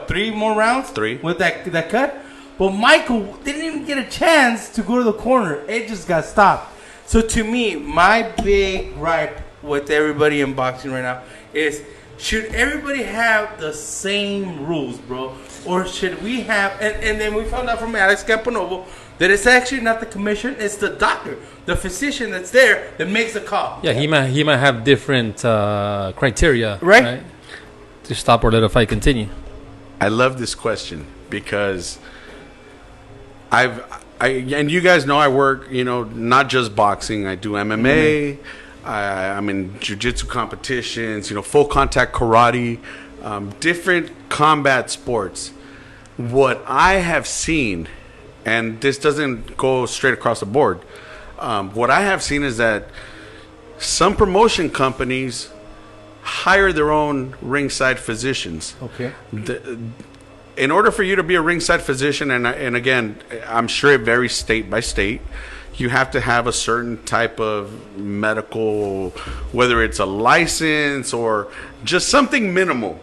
3 more rounds? 3. With that cut. But Michael didn't even get a chance to go to the corner. It just got stopped. So to me, my big gripe with everybody in boxing right now is, should everybody have the same rules, bro? Or should we have, and then we found out from Alex Campanovo that it's actually not the commission, it's the doctor, the physician that's there that makes the call. Yeah, he might have different criteria, right? To stop or let a fight continue. I love this question because and you guys know I work, not just boxing. I do MMA. I'm in jiu-jitsu competitions, full contact karate, different combat sports. What I have seen, and this doesn't go straight across the board, what I have seen is that some promotion companies hire their own ringside physicians. Okay. In order for you to be a ringside physician, and again, I'm sure it varies state by state, you have to have a certain type of medical, whether it's a license or just something minimal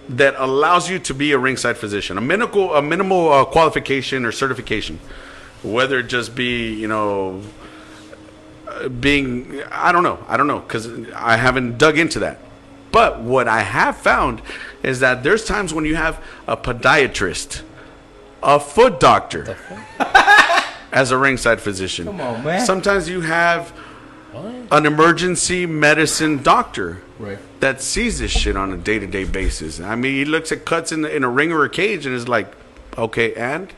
that allows you to be a ringside physician, a minimal qualification or certification, whether it just be, being, I don't know, because I haven't dug into that. But what I have found is that there's times when you have a podiatrist, a foot doctor, as a ringside physician. Come on, man. Sometimes you have an emergency medicine doctor that sees this shit on a day-to-day basis. I mean, he looks at cuts in a ring or a cage and is like, okay, and?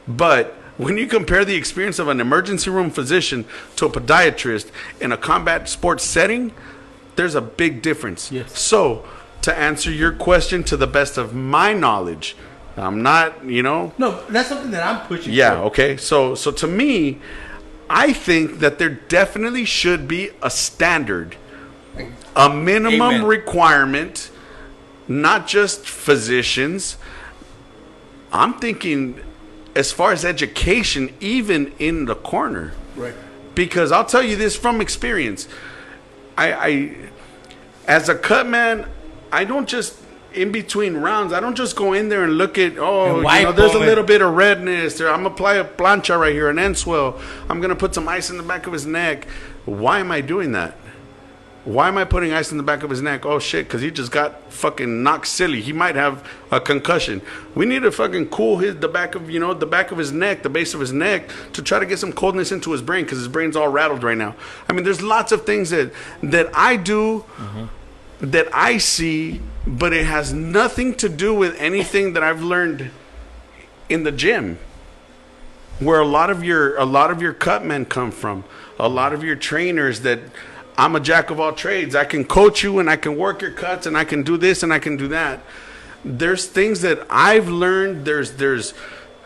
But when you compare the experience of an emergency room physician to a podiatrist in a combat sports setting, there's a big difference. Yes. So, to answer your question to the best of my knowledge, I'm not, No, that's something that I'm pushing Yeah, for. okay. So to me, I think that there definitely should be a standard, a minimum requirement, not just physicians. I'm thinking as far as education, even in the corner. Right. Because I'll tell you this from experience. I as a cut man, I don't just in between rounds, I don't just go in there and look at, there's a little bit of redness. I'm going to apply a plancha right here, an end swell. I'm going to put some ice in the back of his neck. Why am I doing that? Why am I putting ice in the back of his neck? Oh, shit, because he just got fucking knocked silly. He might have a concussion. We need to fucking cool the back of his neck, the base of his neck, to try to get some coldness into his brain because his brain's all rattled right now. I mean, there's lots of things that I do that I see, but it has nothing to do with anything that I've learned in the gym, where a lot of your cut men come from, a lot of your trainers that I'm a jack of all trades. I can coach you and I can work your cuts and I can do this and I can do that. There's things that I've learned. There's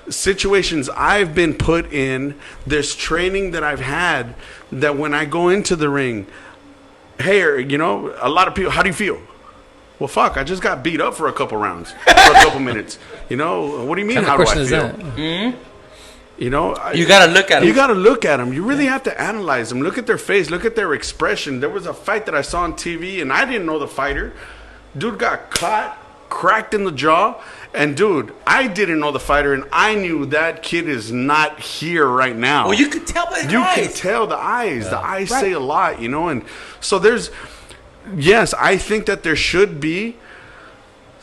situations I've been put in. There's training that I've had that when I go into the ring, hey, a lot of people, how do you feel? Well, fuck, I just got beat up for a couple rounds, for a couple minutes. What do you mean, how do I feel? You know, You got to look at You it. got to look at them. You really have to analyze them. Look at their face. Look at their expression. There was a fight that I saw on TV, and I didn't know the fighter. Dude got caught, cracked in the jaw. And, dude, I didn't know the fighter, and I knew that kid is not here right now. Well, you could tell by the You eyes. can tell the eyes. The eyes say a lot, you know. And so yes, I think that there should be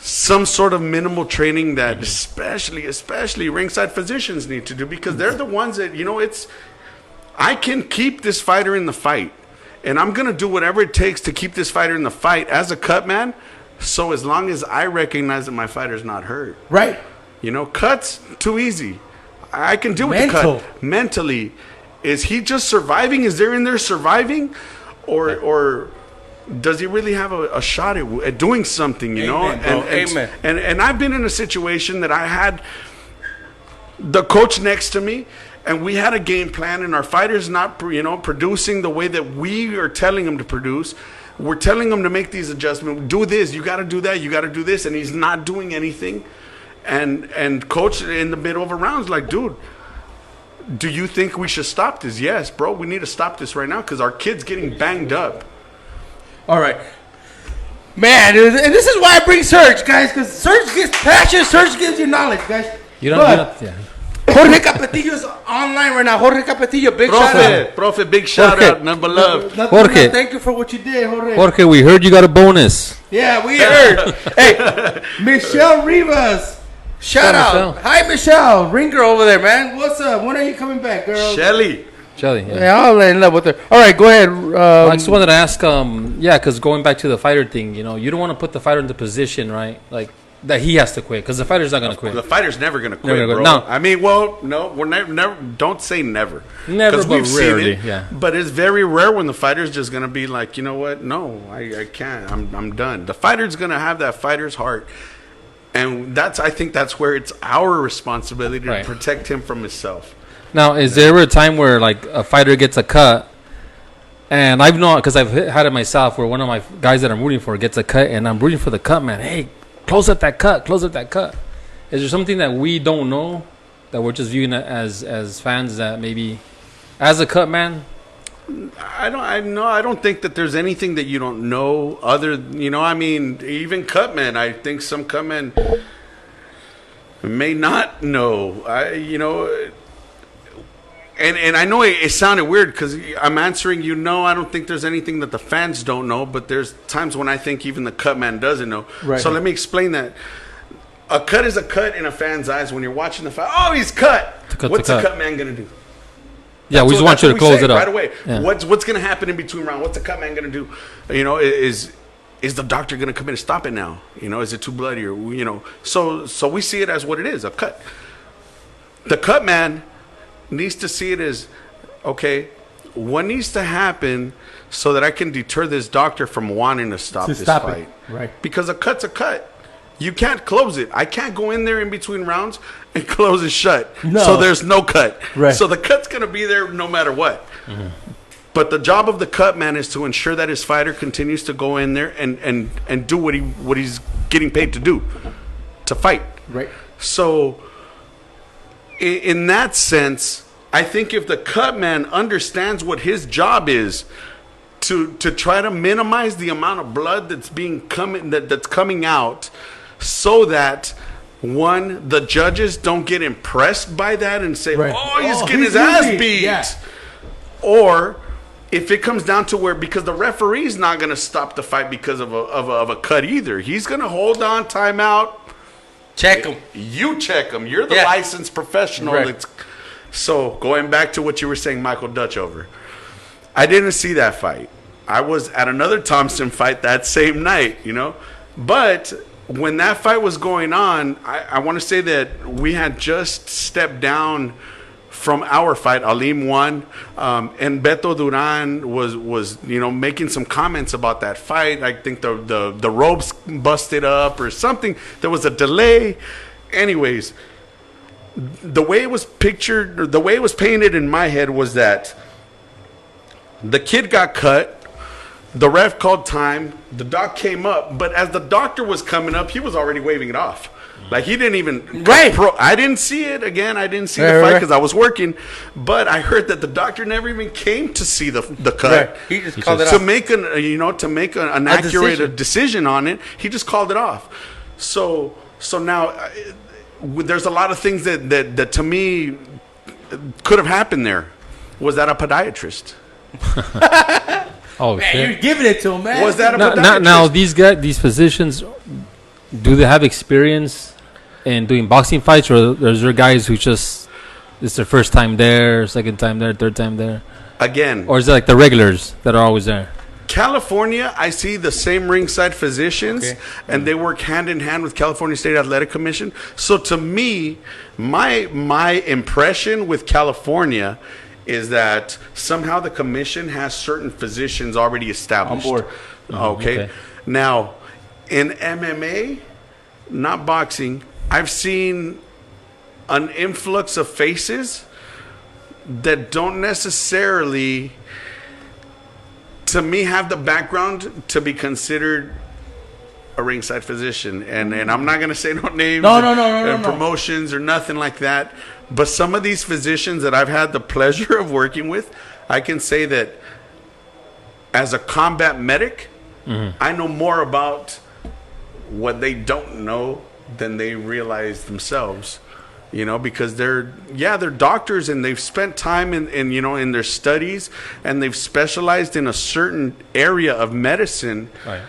some sort of minimal training that especially ringside physicians need to do, because they're the ones that, you know, I can keep this fighter in the fight, and I'm going to do whatever it takes to keep this fighter in the fight as a cut man, so as long as I recognize that my fighter's not hurt. Right. You know, cuts, too easy. I can deal with Mental. the cut. Mentally, is he just surviving? Is there in there surviving? Or does he really have a shot at doing something, you know? Amen, bro. Amen. And I've been in a situation that I had the coach next to me, and we had a game plan, and our fighter's not, you know, producing the way that we are telling him to produce. We're telling him to make these adjustments. Do this. You got to do that. You got to do this. And he's not doing anything. And coach in the middle of a round is like, dude, do you think we should stop this? Yes, bro. We need to stop this right now because our kid's getting banged up. All right. Man, and this is why I bring Serge, guys, because Serge gives passion. Serge gives you knowledge, guys. You don't. But Yeah. Jorge Capetillo's online right now. Jorge Capetillo, big shout out. Profe, big shout Jorge. out. Number love. Jorge. Thank you for what you did, Jorge. Jorge, we heard you got a bonus. Yeah, we heard. Hey, Michelle Rivas. Shout out. Michelle. Hi, Michelle. Ring girl over there, man. What's up? When are you coming back, girl? Shelly. Shelly. Yeah. Yeah, I'm in love with her. All right, go ahead. I just wanted to ask, because going back to the fighter thing, you know, you don't want to put the fighter in the position, right? Like, that he has to quit, because the fighter's not going to quit. The fighter's never going to quit, Never bro. gonna- no. I mean, well, no, we're never. Don't say never. Never, 'Cause but we've seen rarely, it, yeah. But it's very rare when the fighter's just going to be like, you know what? No, I can't. I'm done. The fighter's going to have that fighter's heart. And I think that's where it's our responsibility to Right. protect him from himself. Now, is there ever a time where, like, a fighter gets a cut, and I've known, because I've had it myself, where one of my guys that I'm rooting for gets a cut, and I'm rooting for the cut, man. Hey, close up that cut. Is there something that we don't know that we're just viewing it as fans that maybe, as a cut man? I don't think that there's anything that you don't know other, you know, I mean, even cutmen, I think some cutmen may not know. And I know it sounded weird because I'm answering you, no, I don't think there's anything that the fans don't know, but there's times when I think even the cut man doesn't know. Right. So let me explain that. A cut is a cut in a fan's eyes when you're watching the fight. Oh, he's cut. What's the cut man going to do? Yeah, we just want you to close it up. Right away. Yeah. What's going to happen in between rounds? What's the cut man going to do? You know, is the doctor going to come in and stop it now? You know, is it too bloody? Or, you know, so we see it as what it is, a cut. The cut man needs to see it as, okay, what needs to happen so that I can deter this doctor from wanting to stop this fight? Right. Because a cut's a cut. You can't close it. I can't go in there in between rounds and close it shut. No. So there's no cut. Right. So the cut's going to be there no matter what. Mm-hmm. But the job of the cut man is to ensure that his fighter continues to go in there and do what he's getting paid to do, to fight. Right. So in that sense, I think if the cut man understands what his job is, to try to minimize the amount of blood that's coming out, so that the judges don't get impressed by that and say, Right. "Oh, he's getting his ass losing." beat," Yeah. or if it comes down to where, because the referee's not going to stop the fight because of a cut either, he's going to hold on, timeout. Check him. You check him. You're the Yeah. licensed professional. Right. So going back to what you were saying, Michael Dutch over. I didn't see that fight. I was at another Thompson fight that same night, you know. But when that fight was going on, I want to say that we had just stepped down from our fight. Alim won, and Beto Duran was making some comments about that fight. I think the ropes busted up or something. There was a delay. Anyways, the way it was pictured, or the way it was painted in my head was that the kid got cut. The ref called time. The doc came up, but as the doctor was coming up, he was already waving it off. Like he didn't even Right. I didn't see it again. I didn't see Right, the fight right. because I was working. But I heard that the doctor never even came to see the cut. Right. He just called it To off. make an accurate decision on it, he just called it off. So now there's a lot of things that to me could have happened there. Was that a podiatrist? Oh Man, shit! you're giving it to him, man. Was that a podiatrist? Now these physicians, do they have experience in doing boxing fights, or is there guys who just it's their first time there, second time there, third time there, Again, or is it like the regulars that are always there? California, I see the same ringside physicians, Okay. and they work hand in hand with California State Athletic Commission. So to me, my impression with California is that somehow the commission has certain physicians already established. On board. Okay. Okay. Now, in MMA, not boxing, I've seen an influx of faces that don't necessarily, to me, have the background to be considered a ringside physician. And I'm not going to say no names and promotions or nothing like that. But some of these physicians that I've had the pleasure of working with, I can say that as a combat medic, I know more about what they don't know than they realize themselves. You know, because they're doctors and they've spent time in their studies and they've specialized in a certain area of medicine. Right.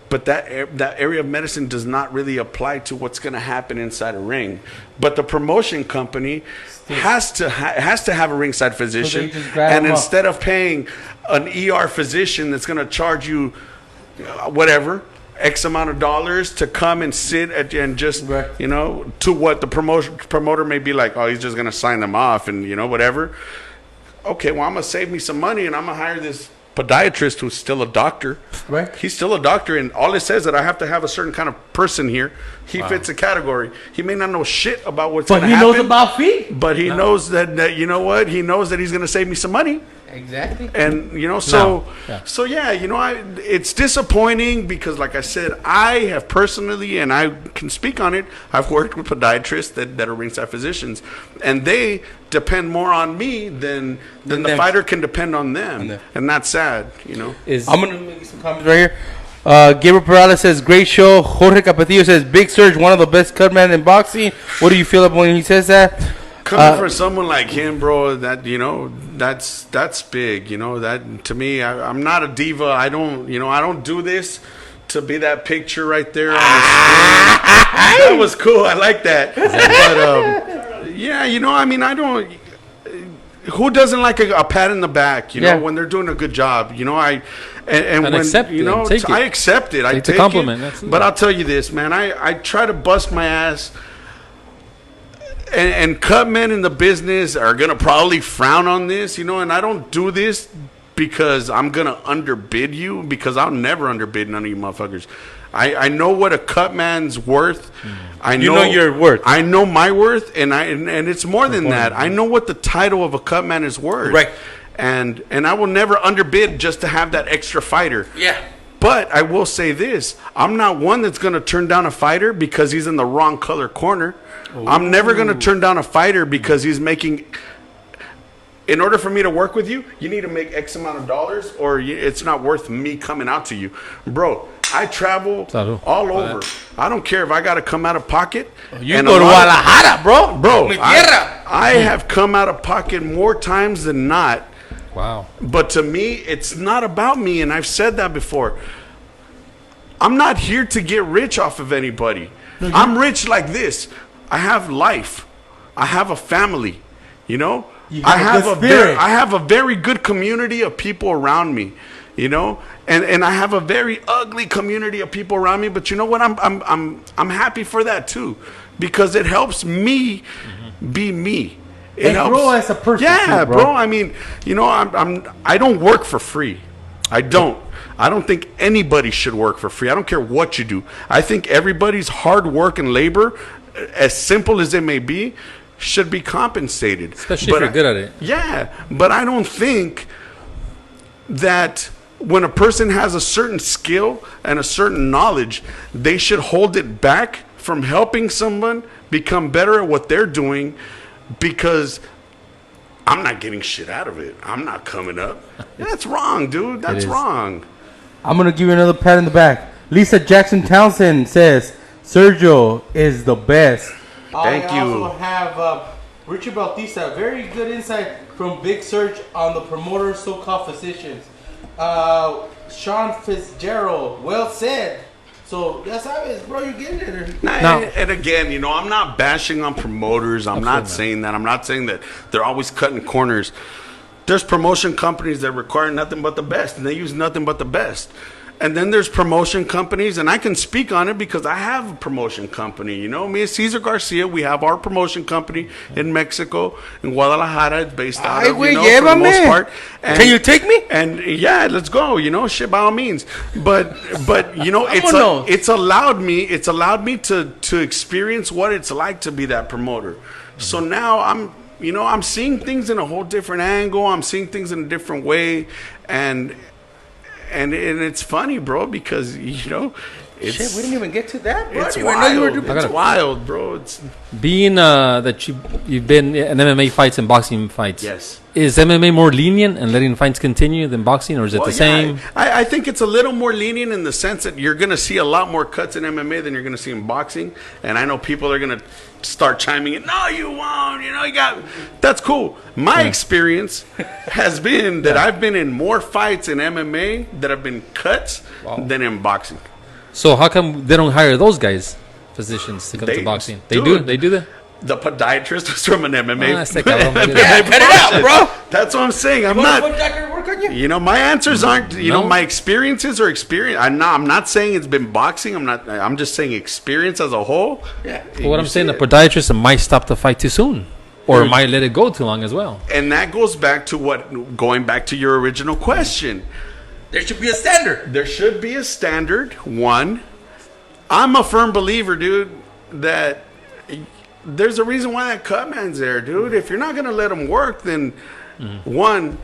But that area of medicine does not really apply to what's going to happen inside a ring. But the promotion company has to have a ringside physician, just grab and them up. instead of paying an ER physician that's going to charge you whatever X amount of dollars to come and sit and just Right. to what the promoter may be like, oh, he's just going to sign them off and whatever. Okay, well, I'm going to save me some money and I'm going to hire this podiatrist who's still a doctor. Right. He's still a doctor, and all it says that I have to have a certain kind of person here. He fits a category. He may not know shit about what's going But to he happen. knows about feet. But he knows that you know what? He knows that he's going to save me some money. Exactly. And it's disappointing because, like I said, I have personally, and I can speak on it, I've worked with podiatrists that are ringside physicians, and they depend more on me than the them. fighter can depend on them, On them. and that's sad. I'm going to make some comments right here. Gabriel Perales says, great show. Jorge Capetillo says, Big Surge, one of the best cutmen in boxing. What do you feel about when he says that? Coming from someone like him, bro, that's big. That to me, I'm not a diva. I don't do this to be that picture right there on the screen. That was cool. I like that. But I don't. Who doesn't like a pat in the back? When they're doing a good job. And when accept it, take it. I accept it. I Take the take compliment, it. absolutely. But I'll tell you this, man. I try to bust my ass. And cutmen in the business are going to probably frown on this, and I don't do this because I'm going to underbid you, because I'll never underbid none of you motherfuckers. I know what a cutman's worth. I know your worth. I know my worth, and it's more than that. I know what the title of a cutman is worth. Right. And I will never underbid just to have that extra fighter. Yeah. But I will say this. I'm not one that's going to turn down a fighter because he's in the wrong color corner. I'm never going to turn down a fighter because he's making... In order for me to work with you, you need to make X amount of dollars, or it's not worth me coming out to you. Bro, I travel all over. I don't care if I got to come out of pocket. You go to Guadalajara, bro. Bro, I have come out of pocket more times than not. Wow. But to me, it's not about me, and I've said that before. I'm not here to get rich off of anybody. I'm rich like this. I have life. I have a family. I have a very good community of people around me. And I have a very ugly community of people around me. But you know what? I'm happy for that too, because it helps me be me. It helps. Grow as a person. Yeah, too, bro. I mean, I don't work for free. I don't think anybody should work for free. I don't care what you do. I think everybody's hard work and labor, as simple as it may be, should be compensated. Especially if you're good at it. Yeah, but I don't think that when a person has a certain skill and a certain knowledge, they should hold it back from helping someone become better at what they're doing because I'm not getting shit out of it. I'm not coming up. That's wrong, dude. That's wrong. I'm going to give you another pat in the back. Lisa Jackson Townsend says, Sergio is the best. Thank you. I also have Richard Bautista. Very good insight from Big Sur on the promoter, so-called physicians. Sean Fitzgerald, well said. So that's how it is, bro. You're getting it. Now, and again, you know, I'm not bashing on promoters. I'm not saying that. I'm not saying that they're always cutting corners. There's promotion companies that require nothing but the best, and they use nothing but the best. And then there's promotion companies, and I can speak on it because I have a promotion company. You know, me and Cesar Garcia, we have our promotion company in Mexico, in Guadalajara. It's based out of, you know, for the most part. And, can you take me? And yeah, let's go. You know, shit, by all means. But you know, it's allowed me to experience what it's like to be that promoter. So now I'm seeing things in a whole different angle. I'm seeing things in a different way, and it's funny, bro, because, you know, it's... Shit, we didn't even get to that, bro. It's wild. It's wild, bro. It's... Being that you've been in MMA fights and boxing fights. Yes. Is MMA more lenient and letting fights continue than boxing, or is it the same? I think it's a little more lenient in the sense that you're going to see a lot more cuts in MMA than you're going to see in boxing. And I know people are going to start chiming in, no, you won't. You know, that's cool. My experience has been that I've been in more fights in MMA that have been cuts than in boxing. So how come they don't hire those guys, physicians, to come to boxing? They do that? The podiatrist was from an MMA. Cut it out, bro. That's what I'm saying. I'm not. Work on you? You know, my answers aren't. You know, my experiences are experience. I'm not saying it's been boxing. I'm just saying experience as a whole. Yeah. But what I'm saying, the podiatrist might stop the fight too soon, or might let it go too long as well. And that goes back to going back to your original question. There should be a standard. There should be a standard. One, I'm a firm believer, dude, that there's a reason why that Cutman's there, dude. If you're not gonna let him work, then one,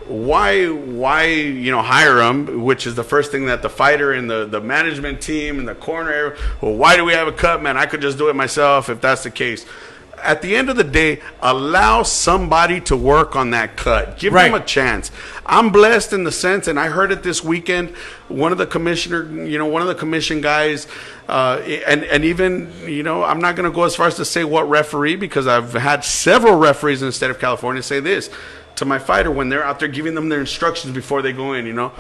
why you know, hire him? Which is the first thing that the fighter and the management team and the corner. Well, why do we have a Cutman? I could just do it myself if that's the case. At the end of the day, allow somebody to work on that cut. Give them a chance. I'm blessed in the sense, and I heard it this weekend. One of the commission guys, and even, you know, I'm not going to go as far as to say what referee, because I've had several referees in the state of California say this to my fighter when they're out there giving them their instructions before they go in. You know,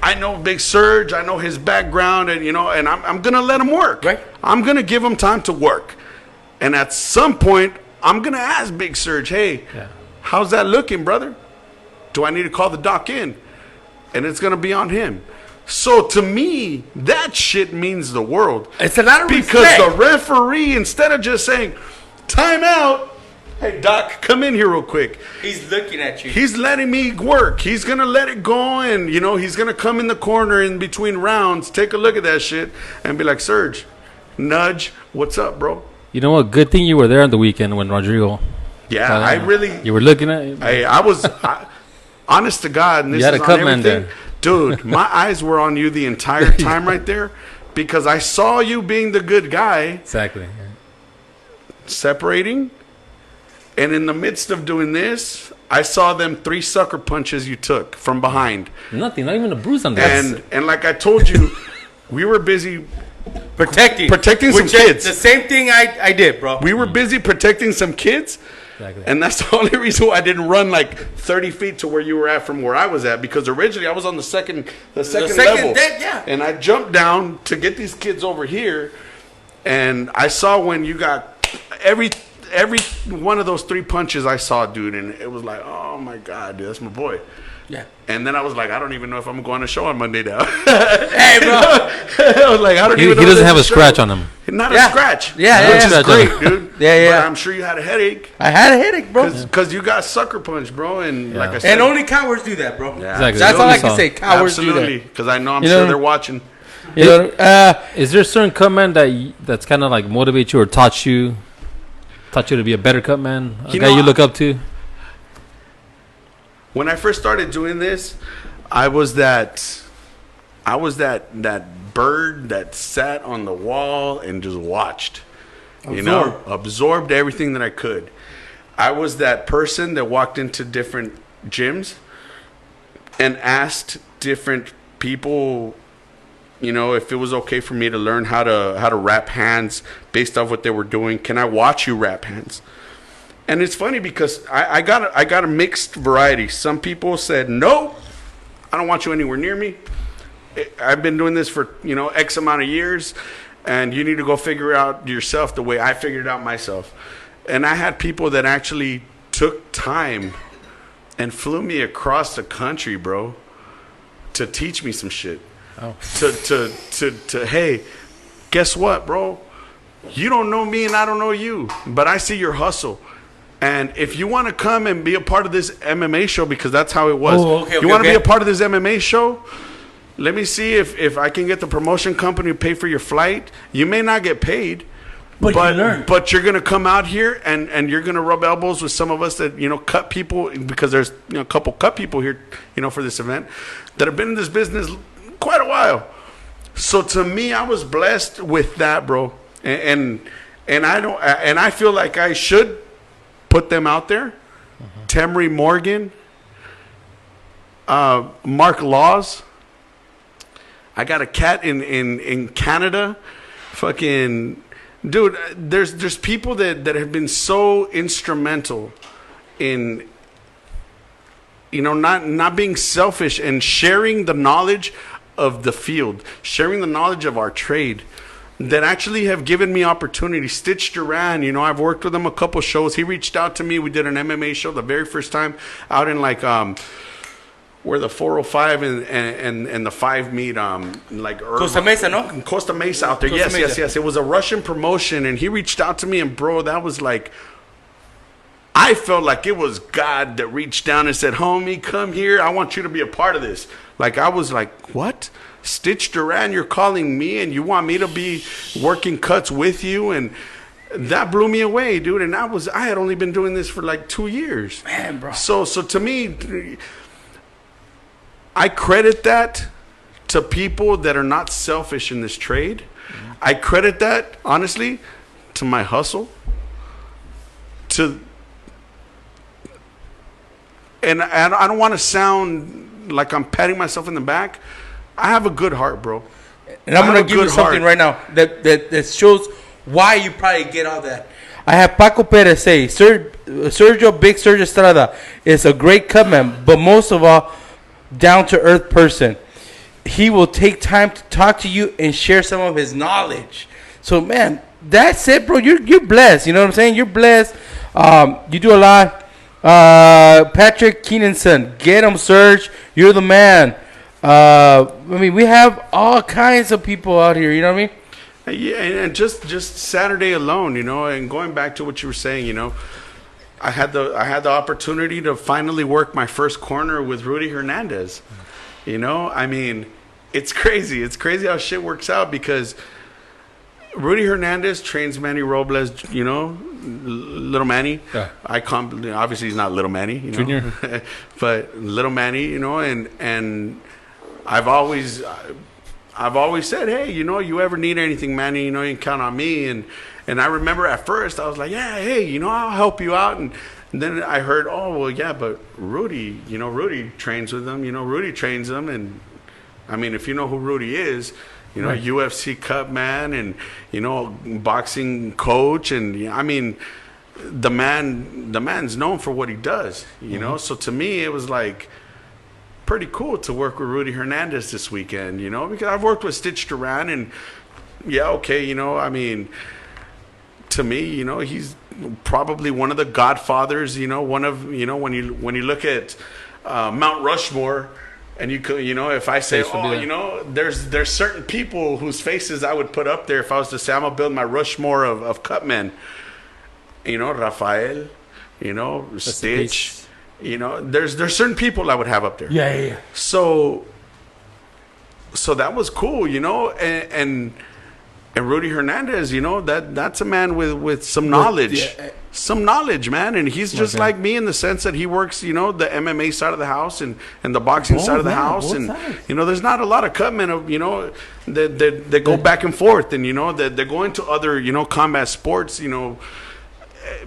I know Big Surge, I know his background, and you know, and I'm going to let him work. Right. I'm going to give him time to work. And at some point, I'm going to ask Big Surge, hey, how's that looking, brother? Do I need to call the doc in? And it's going to be on him. So to me, that shit means the world. It's a lot of respect. Because the referee, instead of just saying, time out, hey, doc, come in here real quick. He's looking at you. He's letting me work. He's going to let it go, and, you know, he's going to come in the corner in between rounds, take a look at that shit, and be like, Surge, nudge, what's up, bro? You know what? Good thing you were there on the weekend when Rodrigo. Yeah, I really. You were looking at. I was honest to God, and this you had is a on Cutman everything, there, dude. My eyes were on you the entire time right there, because I saw you being the good guy. Exactly. Separating, and in the midst of doing this, I saw them 3 sucker punches you took from behind. Nothing, not even a bruise on that. And like I told you, we were busy. Protecting some kids. The same thing I did, bro. We were busy protecting some kids. Exactly. And that's the only reason why I didn't run like 30 feet to where you were at from where I was at. Because originally I was on the second level. And I jumped down to get these kids over here. And I saw when you got every one of those 3 punches I saw, dude. And it was like, oh my God, dude, that's my boy. Yeah. And then I was like, I don't even know if I'm going to show on Monday now. Hey, bro. I was like, I don't even know. He doesn't have a scratch on him. Not a scratch. Which is great, dude. Yeah. But I'm sure you had a headache. I had a headache, bro. Because you got sucker punched, bro. And like I said. And only cowards do that, bro. Yeah, exactly. That's all I can say. Cowards do that. Because I know I'm sure they're watching. Is there a certain Cutman that's kind of like motivate you or taught you to be a better Cutman? A guy you look up to? When I first started doing this, I I was that bird that sat on the wall and just watched. Absorbed everything that I could. I was that person that walked into different gyms and asked different people, if it was okay for me to learn how to wrap hands based off what they were doing. Can I watch you wrap hands? And it's funny because I got a mixed variety. Some people said, no, I don't want you anywhere near me. I've been doing this for, X amount of years, and you need to go figure out yourself the way I figured out myself. And I had people that actually took time and flew me across the country, bro, to teach me some shit. Oh. To hey, guess what, bro? You don't know me and I don't know you, but I see your hustle. And if you want to come and be a part of this MMA show, because that's how it was. You want to be a part of this MMA show? Let me see if I can get the promotion company to pay for your flight. You may not get paid, but you're going to come out here and you're going to rub elbows with some of us that, cut people, because there's a couple cut people here, for this event that have been in this business quite a while. So to me, I was blessed with that, bro. And I feel like I should put them out there. Temery Morgan, Mark Laws. I got a cat in Canada. Fucking dude, there's people that have been so instrumental in not being selfish and sharing the knowledge of the field, sharing the knowledge of our trade, that actually have given me opportunity. Stitch Duran, I've worked with him a couple shows. He reached out to me. We did an MMA show the very first time out in where the 405 and the 5 meet, Costa Mesa, no? Costa Mesa out there. Yes. It was a Russian promotion, and he reached out to me, and bro, that was like, I felt like it was God that reached down and said, homie, come here. I want you to be a part of this. Like, I was like, what? Stitch Duran, you're calling me and you want me to be working cuts with you? And that blew me away, dude. And I had only been doing this for like 2 years. Man, bro. So to me, I credit that to people that are not selfish in this trade. Mm-hmm. I credit that, honestly, to my hustle. And I don't want to sound like I'm patting myself in the back. I have a good heart, bro. And I'm going to give you something right now that shows why you probably get all that. I have Paco Perez say, Sergio Big Sur Estrada is a great cutman, but most of all, down-to-earth person. He will take time to talk to you and share some of his knowledge. So, man, that's it, bro. You're blessed. You know what I'm saying? You're blessed. You do a lot. Patrick Keenanson, get him, Serge. You're the man. We have all kinds of people out here. You know what I mean? Yeah, and just Saturday alone, and going back to what you were saying, I had the opportunity to finally work my first corner with Rudy Hernandez. It's crazy. It's crazy how shit works out, because Rudy Hernandez trains Manny Robles, Little Manny. Yeah. Obviously he's not Little Manny, Junior. But Little Manny, and I've always said, hey, you ever need anything, Manny, you can count on me. And I remember at first I was like, yeah, hey, I'll help you out. And then I heard, oh, well, yeah, but Rudy, Rudy trains with them. Rudy trains them. And, if you know who Rudy is, right. UFC Cutman and, boxing coach. And, the man's known for what he does, Mm-hmm. So to me, it was like pretty cool to work with Rudy Hernandez this weekend, because I've worked with Stitch Duran, and, yeah, okay, to me, he's probably one of the godfathers. One of when you look at Mount Rushmore, and if I say, there's certain people whose faces I would put up there if I was to say I'm gonna build my Rushmore of cutmen. Rafael, Stitch. There's certain people I would have up there. Yeah. So that was cool, and And Rudy Hernandez, that's a man with some knowledge. Some knowledge, man. And he's just like me in the sense that he works, the MMA side of the house and the boxing side of the house. And, there's not a lot of cutmen, that go back and forth. And, that they go into other, combat sports,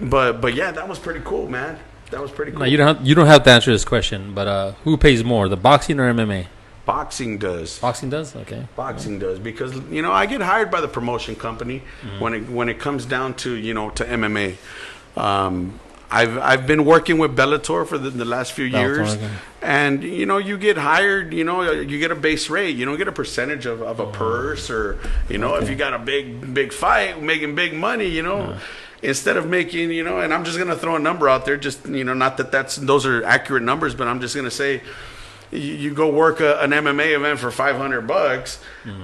But yeah, that was pretty cool, man. That was pretty cool. No, you don't have to answer this question, but who pays more, the boxing or MMA? Boxing does. Boxing does? Okay. Boxing does because I get hired by the promotion company when it comes down to to MMA. I've been working with Bellator for the last few years, okay. And you get hired. You get a base rate. You don't get a percentage of a purse or if you got a big fight making big money. Instead of making and I'm just gonna throw a number out there. Just not that those are accurate numbers, but I'm just gonna say. You go work an MMA event for $500,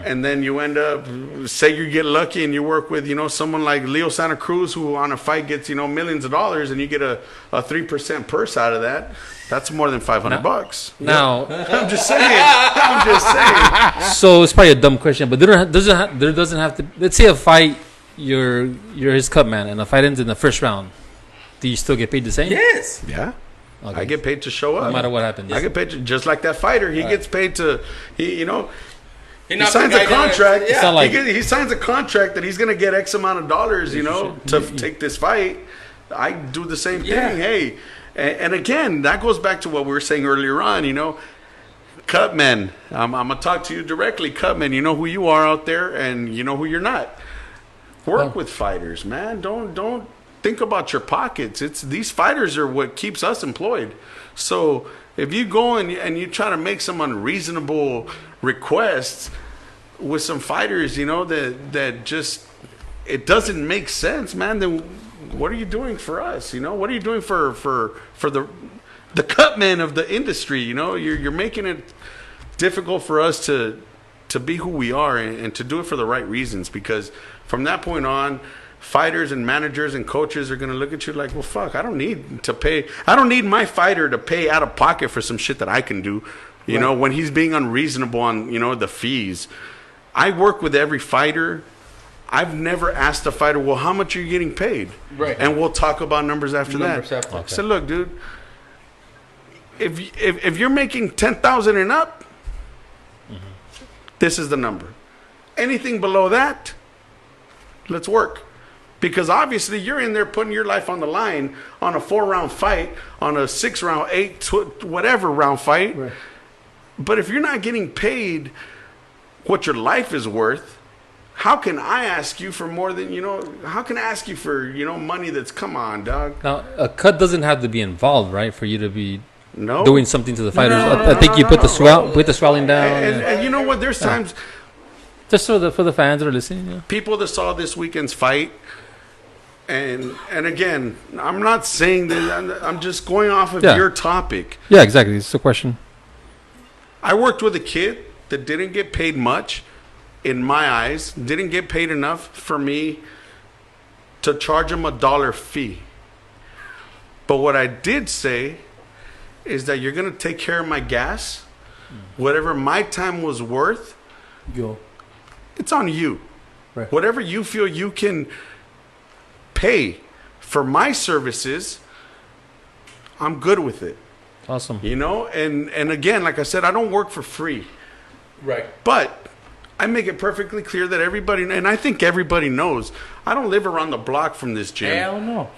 and then you end up, say you get lucky and you work with, someone like Leo Santa Cruz, who on a fight gets, millions of dollars, and you get a 3% purse out of that. That's more than $500. Now, I'm just saying. So it's probably a dumb question, but there doesn't have to. Let's say a fight, you're his cut man, and the fight ends in the first round. Do you still get paid the same? Yes. Yeah. Okay. I get paid to show up. No matter what happens. I get paid just like that fighter. He gets paid to, he signs a a contract. Yeah. He signs a contract that he's going to get X amount of dollars, to take this fight. I do the same thing. Hey, and again, that goes back to what we were saying earlier on, Cutman. I'm going to talk to you directly. Cutman, you know who you are out there and you know who you're not. Work with fighters, man. Don't think about your pockets. These fighters are what keeps us employed. So if you go and you try to make some unreasonable requests with some fighters, that just it doesn't make sense, man. Then what are you doing for us? What are you doing for the cutmen of the industry? You're making it difficult for us to be who we are and to do it for the right reasons. Because from that point on, fighters and managers and coaches are going to look at you like, well, fuck, I don't need my fighter to pay out of pocket for some shit that I can do, when he's being unreasonable on, the fees. I work with every fighter. I've never asked a fighter, well, how much are you getting paid? Right. And we'll talk about numbers after that. Okay. I said, look, dude, if you're making $10,000 and up, this is the number. Anything below that, let's work. Because obviously you're in there putting your life on the line on a 4-round fight, on a 6-round, whatever round fight. Right. But if you're not getting paid what your life is worth, how can I ask you for more than, how can I ask you for, money that's, come on, dog. Now, a cut doesn't have to be involved, right, for you to be No. doing something to the fighters. I think you put the swelling down. And you know what? There's times just for the fans that are listening. Yeah. people that saw this weekend's fight, and again, I'm not saying that. I'm just going off of your topic. Yeah, exactly. It's a question. I worked with a kid that didn't get paid much, in my eyes. Didn't get paid enough for me to charge him $1 fee. But what I did say is that you're going to take care of my gas. Whatever my time was worth, it's on you. Right. Whatever you feel you can pay for my services, I'm good with it. Awesome. And again, like I said, I don't work for free. Right. But I make it perfectly clear that everybody, and I think everybody knows, I don't live around the block from this gym. Hell no.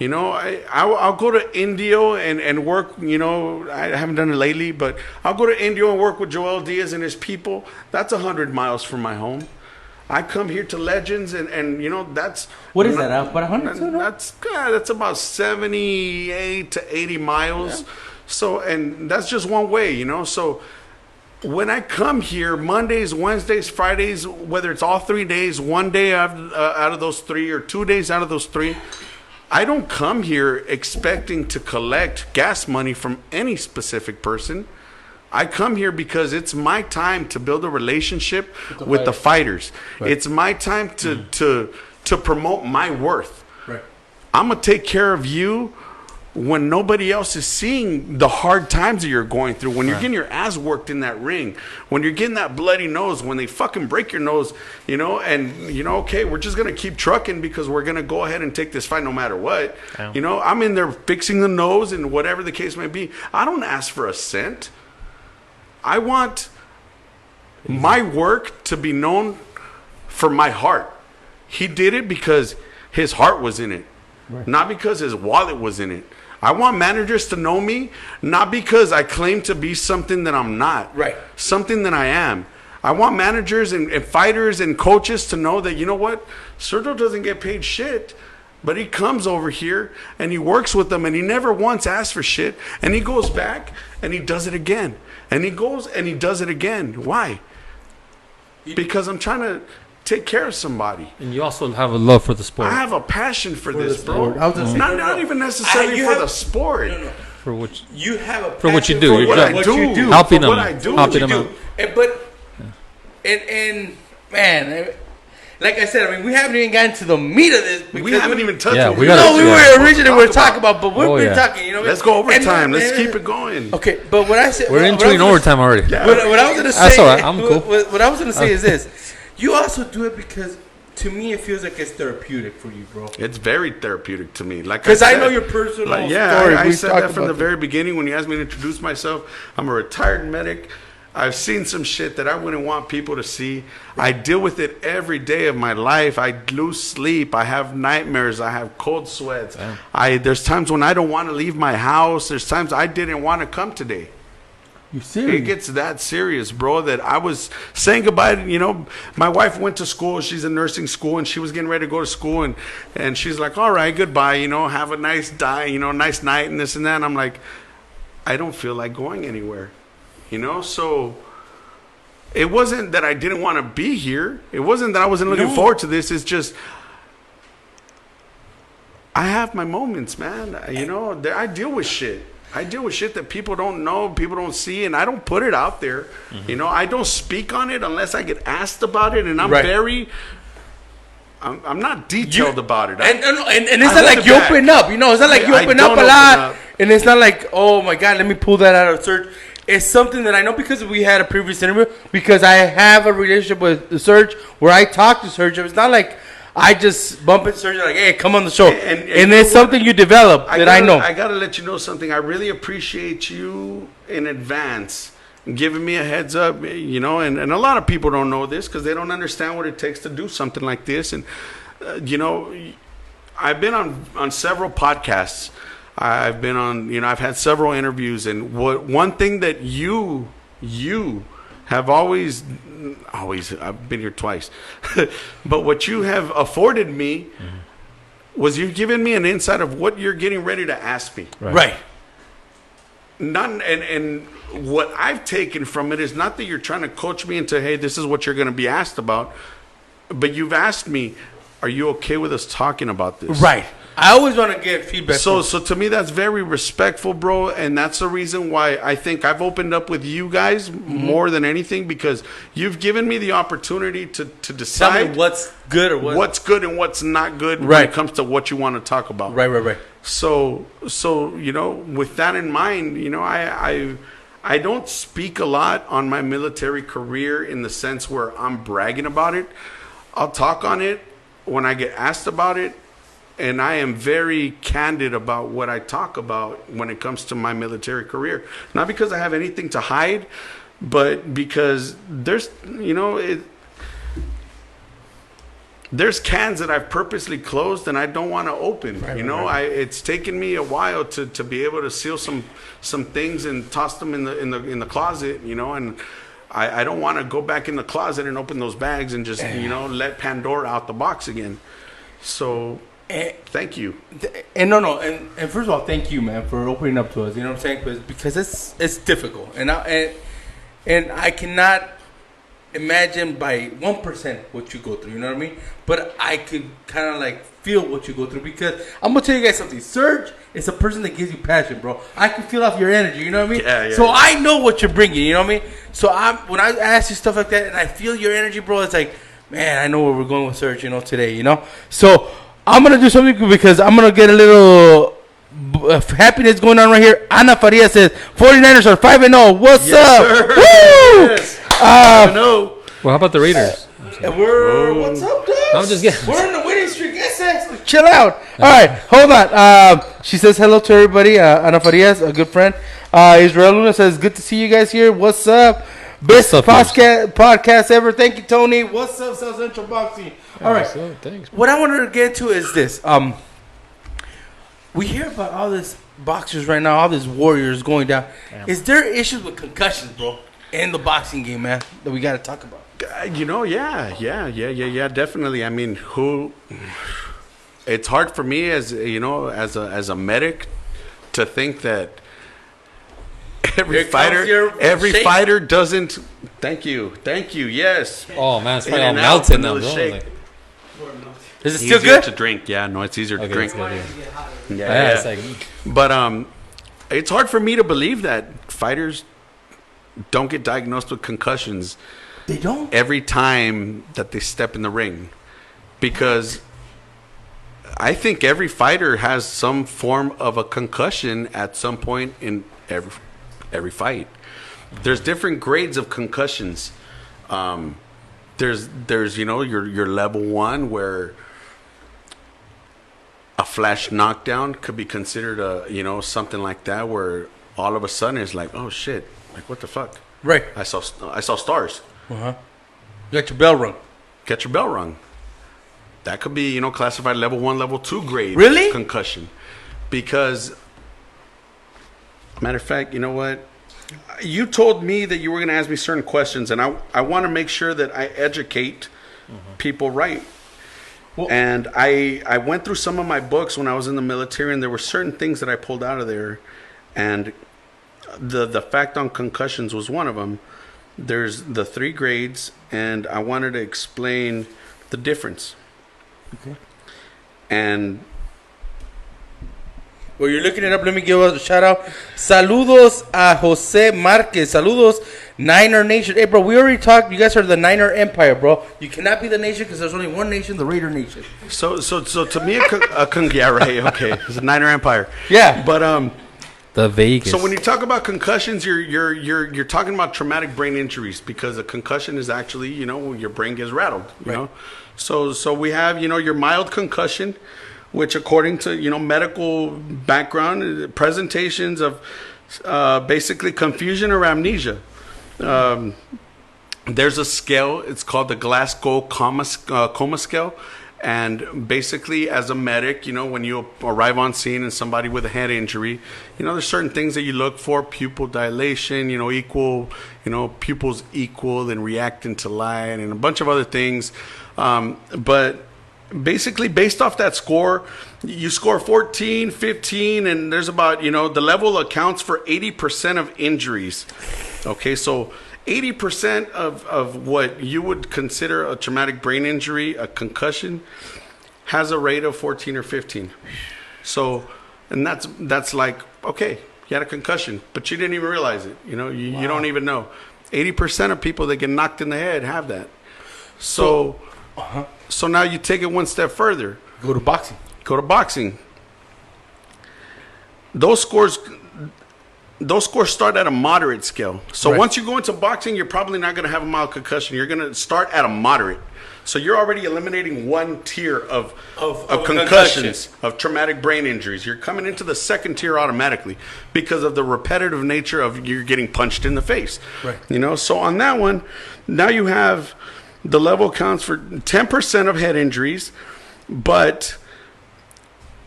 I'll go to Indio and work, I haven't done it lately, but I'll go to Indio and work with Joel Diaz and his people. That's 100 miles from my home. I come here to Legends and that's... What is that, about 100 too, no? That's about 78 to 80 miles. Yeah. So, and that's just one way, So when I come here, Mondays, Wednesdays, Fridays, whether it's all 3 days, one day out of those 3 or 2 days out of those 3, I don't come here expecting to collect gas money from any specific person. I come here because it's my time to build a relationship with the fighters. Right. It's my time to promote my worth. Right. I'm going to take care of you when nobody else is seeing the hard times that you're going through, when you're getting your ass worked in that ring, when you're getting that bloody nose, when they fucking break your nose, you know, and, you know, okay, we're just going to keep trucking because we're going to go ahead and take this fight no matter what. Yeah. You know, I'm in there fixing the nose and whatever the case may be. I don't ask for a cent. I want my work to be known for my heart. He did it because his heart was in it, not because his wallet was in it. I want managers to know me, not because I claim to be something that I'm not, something that I am. I want managers and fighters and coaches to know that, you know what, Sergio doesn't get paid shit, but he comes over here and he works with them and he never once asks for shit, and he goes back and he does it again, and he goes and he does it again. Why? Because I'm trying to take care of somebody. And you also have a love for the sport. I have a passion for this, bro. Not even necessarily for the sport. For what you have a passion for what you do. For what I do. Helping them. What I do. Helping them out. And man, like I said, I mean, we haven't even gotten to the meat of this. We haven't even touched it. We were originally talking about, but we've been talking. You know, let's go overtime. Let's keep it going. Okay, but what I said, we're entering overtime already. Yeah. What I was gonna say, that's all right. I'm cool. What I was gonna say is this: you also do it because, to me, it feels like it's therapeutic for you, bro. It's very therapeutic to me. Like, because I know your personal story. I said that from the very beginning when you asked me to introduce myself. I'm a retired medic. I've seen some shit that I wouldn't want people to see. I deal with it every day of my life. I lose sleep. I have nightmares. I have cold sweats. There's times when I don't want to leave my house. There's times I didn't want to come today. You serious? It gets that serious, bro, that I was saying goodbye to, you know, my wife went to school. She's in nursing school, and she was getting ready to go to school. And she's like, all right, goodbye, you know, have a nice nice night and this and that. And I'm like, I don't feel like going anywhere. You know, so it wasn't that I didn't want to be here. It wasn't that I wasn't looking forward to this. It's just I have my moments, man. You know, I deal with shit. I deal with shit that people don't know, people don't see, and I don't put it out there. Mm-hmm. You know, I don't speak on it unless I get asked about it, and I'm I'm not detailed about it. And it's not like you open up. You know, it's not like you open up a lot, and it's not like, oh my God, let me pull that out of search. It's something that I know because we had a previous interview, because I have a relationship with Serge where I talk to Serge. It's not like I just bump into Serge like, hey, come on the show. And it's something you develop I know. I got to let you know something. I really appreciate you in advance giving me a heads up, you know, and a lot of people don't know this because they don't understand what it takes to do something like this. And, you know, I've been on several podcasts. I've been on, you know, I've had several interviews, and one thing that you have always, I've been here twice, but what you have afforded me was you've given me an insight of what you're getting ready to ask me. Right. And what I've taken from it is not that you're trying to coach me into, hey, this is what you're going to be asked about, but you've asked me, are you okay with us talking about this? Right. I always want to get feedback. So to me, that's very respectful, bro. And that's the reason why I think I've opened up with you guys more than anything, because you've given me the opportunity to decide. Tell me what's good or what's good and what's not good when it comes to what you want to talk about. Right. So you know, with that in mind, you know, I don't speak a lot on my military career in the sense where I'm bragging about it. I'll talk on it when I get asked about it. And I am very candid about what I talk about when it comes to my military career. Not because I have anything to hide, but because there's, you know, there's cans that I've purposely closed and I don't want to open. It's taken me a while to be able to seal some things and toss them in the closet, you know, and I don't want to go back in the closet and open those bags and just, you know, let Pandora out the box again. So thank you. And and first of all, thank you, man, for opening up to us. You know what I'm saying? Because it's difficult, and I cannot imagine by 1% what you go through. You know what I mean? But I could kind of like feel what you go through, because I'm gonna tell you guys something. Serge is a person that gives you passion, bro. I can feel off your energy. You know what I mean? Yeah. So I know what you're bringing. You know what I mean? So when I ask you stuff like that, and I feel your energy, bro, it's like, man, I know where we're going with Serge, you know, today, you know? So I'm going to do something because I'm going to get a little happiness going on right here. Ana Faria says 49ers are 5-0. What's Yes, up? sir. Woo! Yes. I know. Well, how about the Raiders? What's up, dude? I'm just getting. We're in the winning streak. Chill out. All right, hold on. She says hello to everybody. Ana Farias, a good friend. Israel Luna says, good to see you guys here. What's up? Best What's up, podcast ever. Thank you, Tony. What's up, South Central Boxing? All right. So, thanks. What I wanted to get to is this. We hear about all this boxers right now, all these warriors going down. Damn. Is there issues with concussions, bro, in the boxing game, man, that we got to talk about? Yeah, definitely. I mean, it's hard for me as a medic to think that every fighter doesn't. Thank you, yes. Oh man, it's probably all In and out, melted now, vanilla bro. shake. Like, Is it still Easier good? to drink? Yeah, no, it's easier to okay, drink. it's good, yeah. Yeah. It's like, But it's hard for me to believe that fighters don't get diagnosed with concussions They don't. every time that they step in the ring, because I think every fighter has some form of a concussion at some point in every fight. There's different grades of concussions. There's your level 1 where a flash knockdown could be considered something like that, where all of a sudden it's like, oh shit, like what the fuck? Right. I saw stars. You got your bell rung. Get your bell rung. That could be, classified level 1, level 2 grade. Really? Concussion. Because, matter of fact, you know what? You told me that you were going to ask me certain questions, and I want to make sure that I educate people right. Well, And I went through some of my books when I was in the military, and there were certain things that I pulled out of there. And the fact on concussions was one of them. There's the 3 grades, and I wanted to explain the difference. Okay. And well, you're looking it up. Let me give a shout out. Saludos a Jose Marquez. Saludos, Niner Nation. Hey, bro, we already talked. You guys are the Niner Empire, bro. You cannot be the nation because there's only one nation, the Raider Nation. so to me, yeah, right, okay, it's a Niner Empire. Yeah. But the Vegas. so when you talk about concussions, you're talking about traumatic brain injuries, because a concussion is actually, your brain gets rattled, you know. So we have, your mild concussion, which according to, medical background, presentations of basically confusion or amnesia. There's a scale, it's called the Glasgow coma scale. And basically, as a medic, when you arrive on scene and somebody with a head injury, there's certain things that you look for: pupil dilation, equal, pupils equal and reacting to light, and a bunch of other things. But basically, based off that score, you score 14, 15, and there's about, the level accounts for 80% of injuries. Okay, so 80% of what you would consider a traumatic brain injury, a concussion, has a rate of 14 or 15. So, and that's like, okay, you had a concussion, but you didn't even realize it. You don't even know. 80% of people that get knocked in the head have that. So now you take it one step further. Go to boxing. Those scores start at a moderate scale. So once you go into boxing, you're probably not going to have a mild concussion. You're going to start at a moderate. So you're already eliminating one tier of concussions, of traumatic brain injuries. You're coming into the second tier automatically because of the repetitive nature of you're getting punched in the face. Right. So on that one, now you have the level counts for 10% of head injuries, but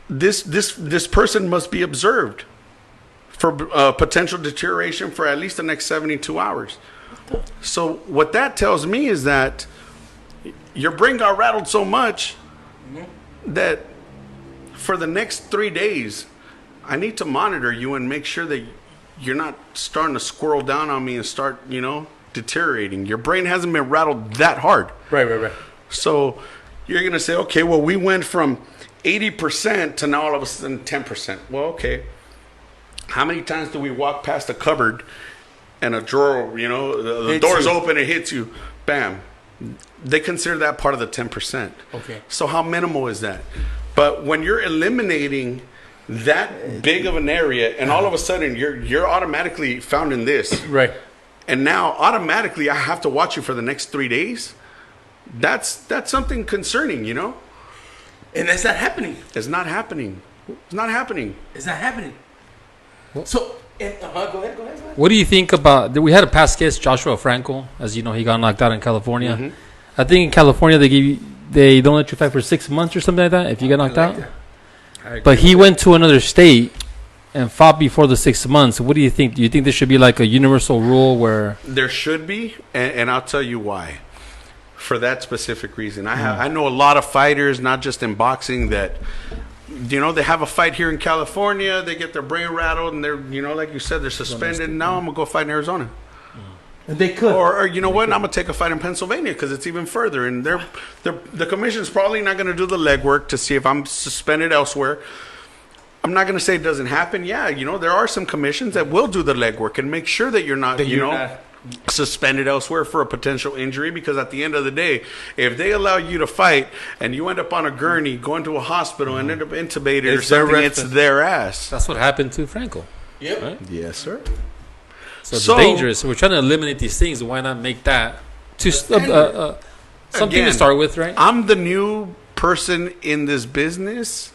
this person must be observed for potential deterioration for at least the next 72 hours. So what that tells me is that your brain got rattled so much that for the next 3 days, I need to monitor you and make sure that you're not starting to squirrel down on me and start, deteriorating. Your brain hasn't been rattled that hard. Right. So you're going to say, okay, well, we went from 80% to now all of a sudden 10%. Well, okay. How many times do we walk past a cupboard and a drawer, the door's open, it hits you, bam. They consider that part of the 10%. Okay. So how minimal is that? But when you're eliminating that big of an area, and all of a sudden you're automatically found in this. Right. And now automatically I have to watch you for the next 3 days. That's something concerning, you know? And that's not happening. It's not happening. It's not happening. It's not happening. So, go ahead. What do you think about? We had a past guest, Joshua Frankel. As you know, he got knocked out in California. Mhm. I think in California they don't let you fight for 6 months or something like that if you get knocked out. But he went to another state and fought before the 6 months. What do you think? Do you think there should be like a universal rule where There should be, and I'll tell you why. For that specific reason, I know a lot of fighters, not just in boxing, that they have a fight here in California, they get their brain rattled, and they're like you said, they're suspended. Now I'm gonna go fight in Arizona, And they could. or you know what? I'm gonna take a fight in Pennsylvania because it's even further, and the commission's probably not gonna do the legwork to see if I'm suspended elsewhere. I'm not going to say it doesn't happen. Yeah, there are some commissions that will do the legwork and make sure that you're not, suspended elsewhere for a potential injury. Because at the end of the day, if they allow you to fight and you end up on a gurney, going to a hospital and end up intubated or something, it's their ass. that's what happened to Franco? Yep. Right? Yes, sir. So it's dangerous. So we're trying to eliminate these things. Why not make that something Again, to start with, right? I'm the new person in this business,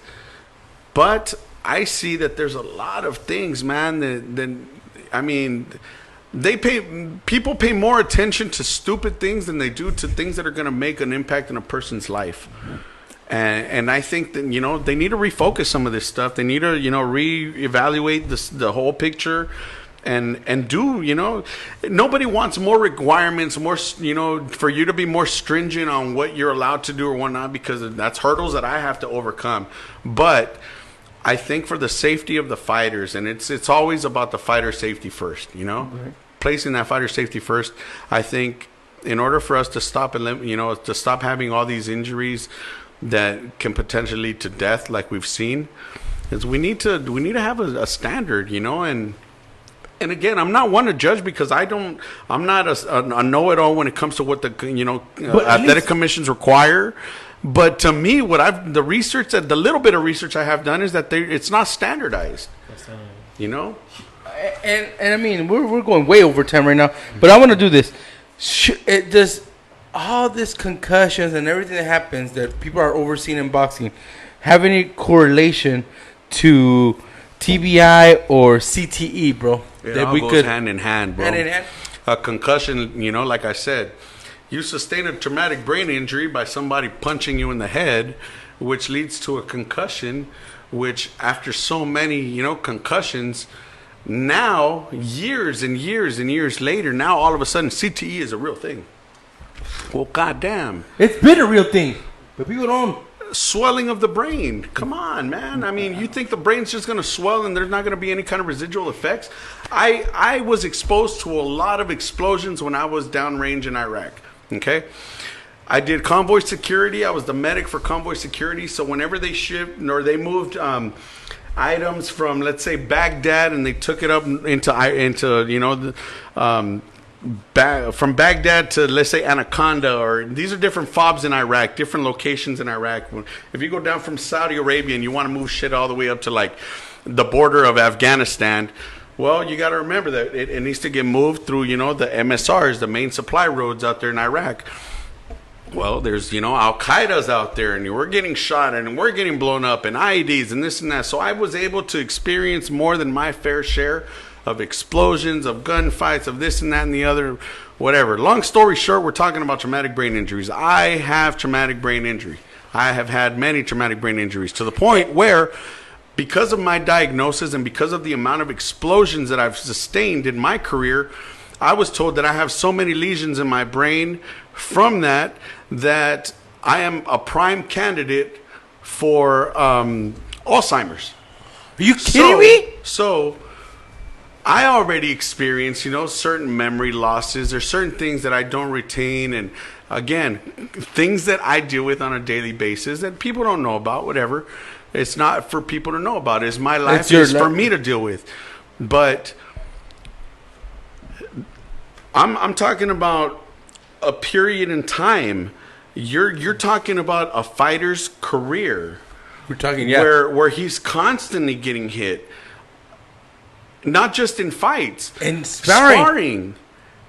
but I see that there's a lot of things, man, people pay more attention to stupid things than they do to things that are going to make an impact in a person's life. And I think that, they need to refocus some of this stuff. They need to, reevaluate the whole picture and do, nobody wants more requirements, more, for you to be more stringent on what you're allowed to do or whatnot, because that's hurdles that I have to overcome. But I think for the safety of the fighters, and it's always about the fighter safety first, Right. Placing that fighter safety first. I think in order for us to stop to stop having all these injuries that can potentially lead to death, like we've seen, is we need to have a standard, and again, I'm not one to judge because I'm not a know-it-all when it comes to what the athletic commissions require. But to me, the little bit of research I have done is that it's not standardized. And I mean, we're going way over time right now, but I want to do this. Does all this concussions and everything that happens that people are overseeing in boxing have any correlation to TBI or CTE, bro? It all goes hand in hand, bro. Hand in hand. A concussion, like I said, you sustain a traumatic brain injury by somebody punching you in the head, which leads to a concussion, which after so many, concussions, now, years and years and years later, now all of a sudden CTE is a real thing. Well, goddamn. It's been a real thing, but people don't. Swelling of the brain. Come on, man. I mean, you think the brain's just going to swell and there's not going to be any kind of residual effects? I was exposed to a lot of explosions when I was downrange in Iraq. Okay? I did convoy security. I was the medic for convoy security. So whenever they shipped or they moved items from, let's say, Baghdad, and they took it up from Baghdad to, let's say, Anaconda, or these are different FOBs in Iraq, different locations in Iraq. If you go down from Saudi Arabia and you want to move shit all the way up to like the border of Afghanistan, well, you got to remember that it needs to get moved through, the MSRs, the main supply roads out there in Iraq. Well, there's, Al-Qaeda's out there, and we're getting shot and we're getting blown up, and IEDs and this and that. So I was able to experience more than my fair share of explosions, of gunfights, of this and that and the other, whatever. Long story short, we're talking about traumatic brain injuries. I have traumatic brain injury. I have had many traumatic brain injuries to the point where, because of my diagnosis and because of the amount of explosions that I've sustained in my career, I was told that I have so many lesions in my brain from that I am a prime candidate for Alzheimer's. Are you kidding me? So I already experienced, certain memory losses. There's certain things that I don't retain. And again, things that I deal with on a daily basis that people don't know about, whatever. It's not for people to know about. It's my life. It's for me to deal with. But I'm talking about a period in time. You're talking about a fighter's career We're talking, where he's constantly getting hit, not just in fights, and sparring.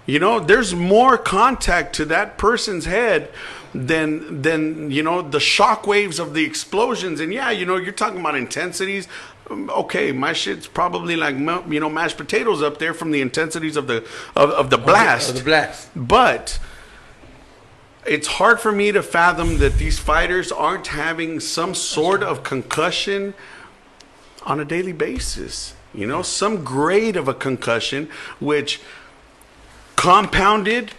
You know, there's more contact to that person's head than you know, the shock waves of the explosions. And yeah, you know, you're talking about intensities. Okay, my shit's probably like, you know, mashed potatoes up there from the intensities of the blast. Of the blast. But it's hard for me to fathom that these fighters aren't having some sort of concussion on a daily basis. You know, some grade of a concussion, which compounded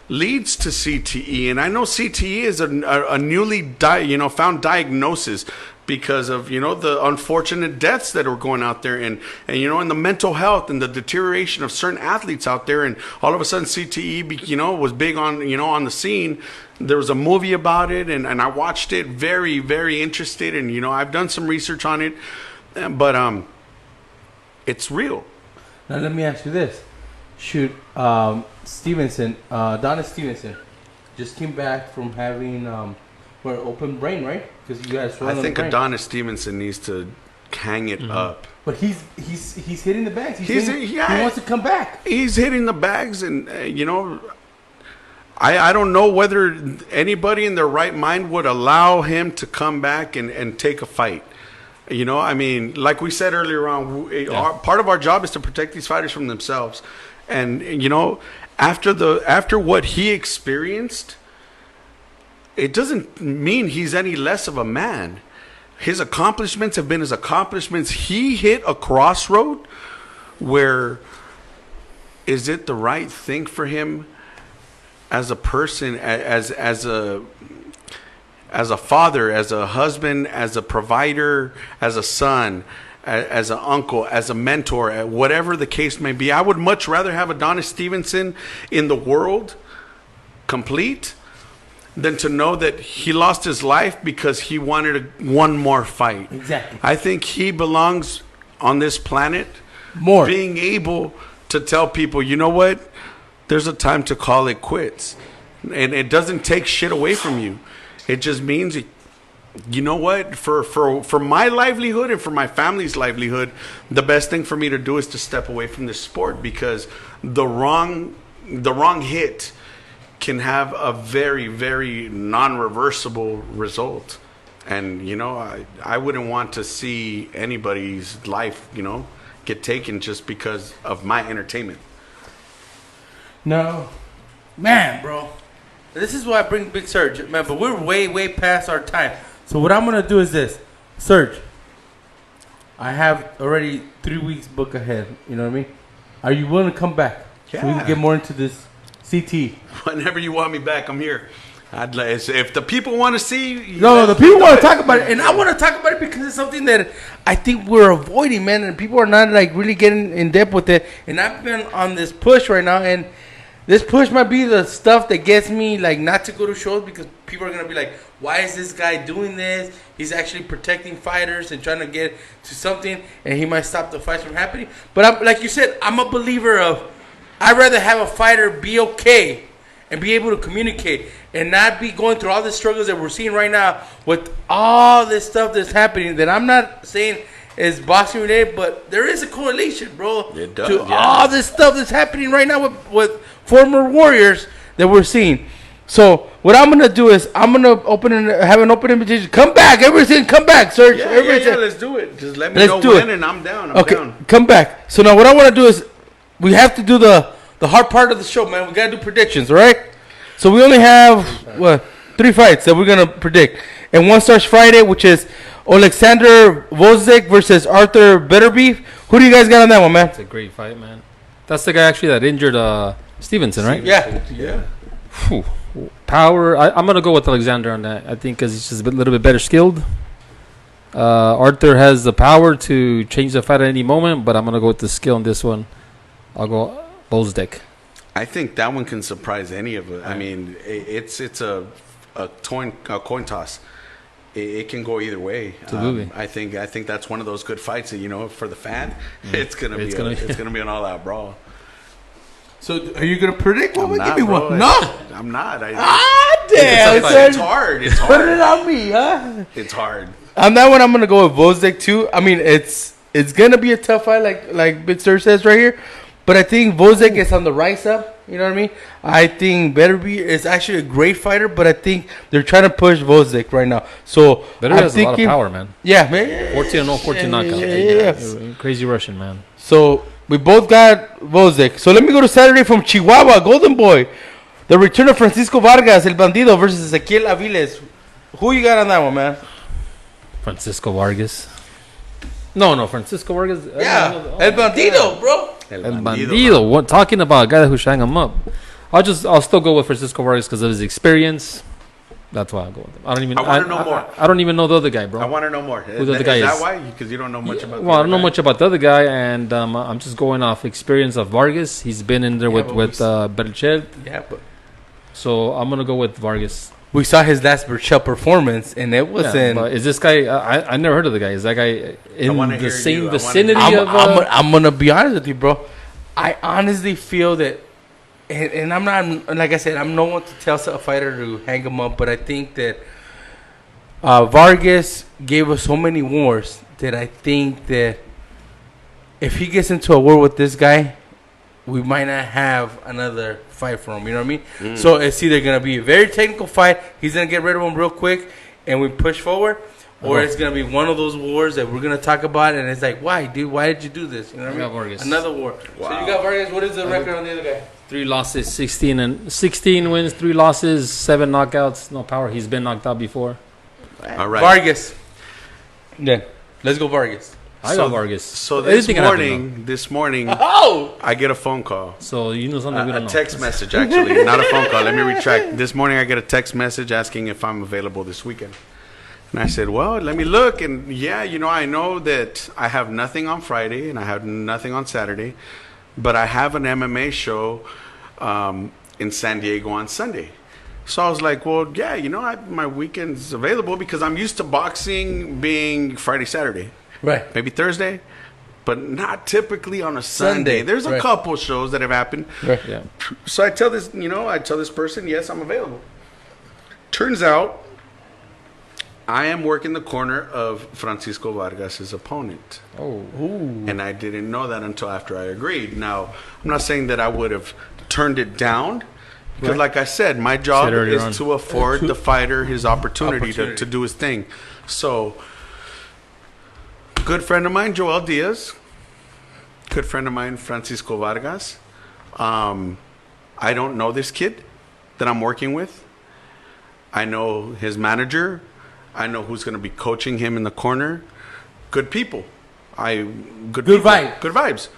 leads to CTE. And I know CTE is a newly found diagnosis because of, you know, the unfortunate deaths that are going out there, and you know, and the mental health and the deterioration of certain athletes out there. And all of a sudden CTE, you know, was big on, you know, on the scene. There was a movie about it, and I watched it, very, very interested. And, you know, I've done some research on it, but it's real. Now let me ask you this. Shoot, Stevenson, Donna Stevenson, just came back from having open brain, right? Because you guys. I think Adonis Stevenson needs to hang it up. But he's hitting the bags. He wants to come back. He's hitting the bags, and you know, I don't know whether anybody in their right mind would allow him to come back and take a fight. You know, I mean, like we said earlier on, part of our job is to protect these fighters from themselves. And you know, after what he experienced, it doesn't mean he's any less of a man. His accomplishments have been his accomplishments. He hit a crossroad where, is it the right thing for him as a person, as a father, as a husband, as a provider, as a son, as an uncle, as a mentor, whatever the case may be? I would much rather have Adonis Stevenson in the world complete than to know that he lost his life because he wanted one more fight. Exactly. I think he belongs on this planet more, being able to tell people, you know what, there's a time to call it quits. And it doesn't take shit away from you. It just means, you know what, for my livelihood and for my family's livelihood, the best thing for me to do is to step away from this sport, because the wrong hit can have a very, very non-reversible result. And, you know, I wouldn't want to see anybody's life, you know, get taken just because of my entertainment. No. Man, bro. This is why I bring Big Surge, man, but we're way, way past our time. So what I'm going to do is this. Surge, I have already 3 weeks book ahead. You know what I mean? Are you willing to come back? Yeah. So we can get more into this CT. Whenever you want me back, I'm here. If the people want to see... No, the people want to talk about it. And I want to talk about it because it's something that I think we're avoiding, man. And people are not, like, really getting in depth with it. And I've been on this push right now. And this push might be the stuff that gets me, like, not to go to shows, because people are going to be like, why is this guy doing this? He's actually protecting fighters and trying to get to something, and he might stop the fights from happening. But like you said, I'm a believer of, I'd rather have a fighter be okay and be able to communicate and not be going through all the struggles that we're seeing right now with all this stuff that's happening, that I'm not saying is boxing related, but there is a correlation, bro, it does, to all this stuff that's happening right now with former warriors that we're seeing. So what I'm gonna do is I'm gonna have an open invitation. Come back, everything. Come back, Serge. Yeah, let's do it. Just let me know when, and I'm down. I'm down. Come back. So now what I want to do is we have to do the hard part of the show, man. We gotta do predictions, all right? So we only have 3 fights that we're gonna predict, and one starts Friday, which is Alexander Usyk versus Arthur Beterbiev. Who do you guys got on that one, man? It's a great fight, man. That's the guy actually that injured Stevenson, right? Yeah. Whew. Power. I'm gonna go with Alexander on that. I think because he's just a little bit better skilled. Arthur has the power to change the fight at any moment, but I'm gonna go with the skill on this one. I'll go Usyk. I think that one can surprise any of it. I mean, it's a coin toss. It can go either way. Absolutely. I think that's one of those good fights that, you know, for the fan, it's gonna be an all out brawl. So are you gonna predict one? I'm not, Give me bro. one. No. I'm not. Damn! It's hard. It's hard. Put it on me, huh? It's hard. On that one, I'm gonna go with Vosek too. I mean, it's gonna be a tough fight, like Big Sur says right here. But I think Vosek is on the rise up. You know what I mean? I think Beterbiev is actually a great fighter, but I think they're trying to push Vosek right now. So Beterbiev has a lot of power, man. Yeah, man. 14-0, 14 knockouts. Yeah. Crazy Russian, man. So we both got Vosek. So let me go to Saturday from Chihuahua, Golden Boy. The return of Francisco Vargas, El Bandido versus Ezequiel Aviles. Who you got on that one, man? Francisco Vargas. No, Francisco Vargas. Yeah, El Bandido, bro. El Bandido. What, talking about a guy who shang him up. I'll still go with Francisco Vargas because of his experience. That's why I'll go with him. I want to know more. I don't even know the other guy, bro. I want to know more. Who the other guy is is. that why? Because you don't know much about. Well, I don't know much about the other guy, and I'm just going off experience of Vargas. He's been in there with Berchelt. Yeah, but So I'm gonna go with Vargas. we saw his last Berchelt performance, and it wasn't. But is this guy? I never heard of the guy. Is that guy in the same vicinity of? I'm gonna be honest with you, bro. I honestly feel that, and I'm not, like I said, I'm no one to tell a fighter to hang him up, but I think that Vargas gave us so many wars that I think that if he gets into a war with this guy, we might not have another fight for him. You know what I mean? So it's either gonna be a very technical fight, he's gonna get rid of him real quick, and we push forward. Or it's going to be one of those wars that we're going to talk about, and it's like, why, dude? Why did you do this? You know what I mean? Vargas. Another war. Wow. So you got Vargas. What is the record on the other guy? 3 losses, 16 wins, 3 losses, 7 knockouts, no power. He's been knocked out before. All right. Vargas. Then let's go Vargas. I got Vargas. So Anything can happen, this morning, Oh! I get a phone call. So you know something we don't A know. text message, actually, not a phone call. Let me retract. This morning, I get a text message asking if I'm available this weekend. And I said, well, let me look. And yeah, I know that I have nothing on Friday and I have nothing on Saturday, but I have an MMA show in San Diego on Sunday. So I was like, well, yeah, my weekend's available because I'm used to boxing being Friday, Saturday, Right. maybe Thursday, but not typically on a Sunday. There's a Right. couple shows that have happened. Right. Yeah. So I tell this person, yes, I'm available. Turns out, I am working the corner of Francisco Vargas' opponent. Oh. And I didn't know that until after I agreed. Now, I'm not saying that I would have turned it down. Because like I said, my job is to afford the fighter his opportunity. To do his thing. So, good friend of mine, Joel Diaz. Good friend of mine, Francisco Vargas. I don't know this kid that I'm working with. I know his manager. I know who's going to be coaching him in the corner. Good people. Good vibes.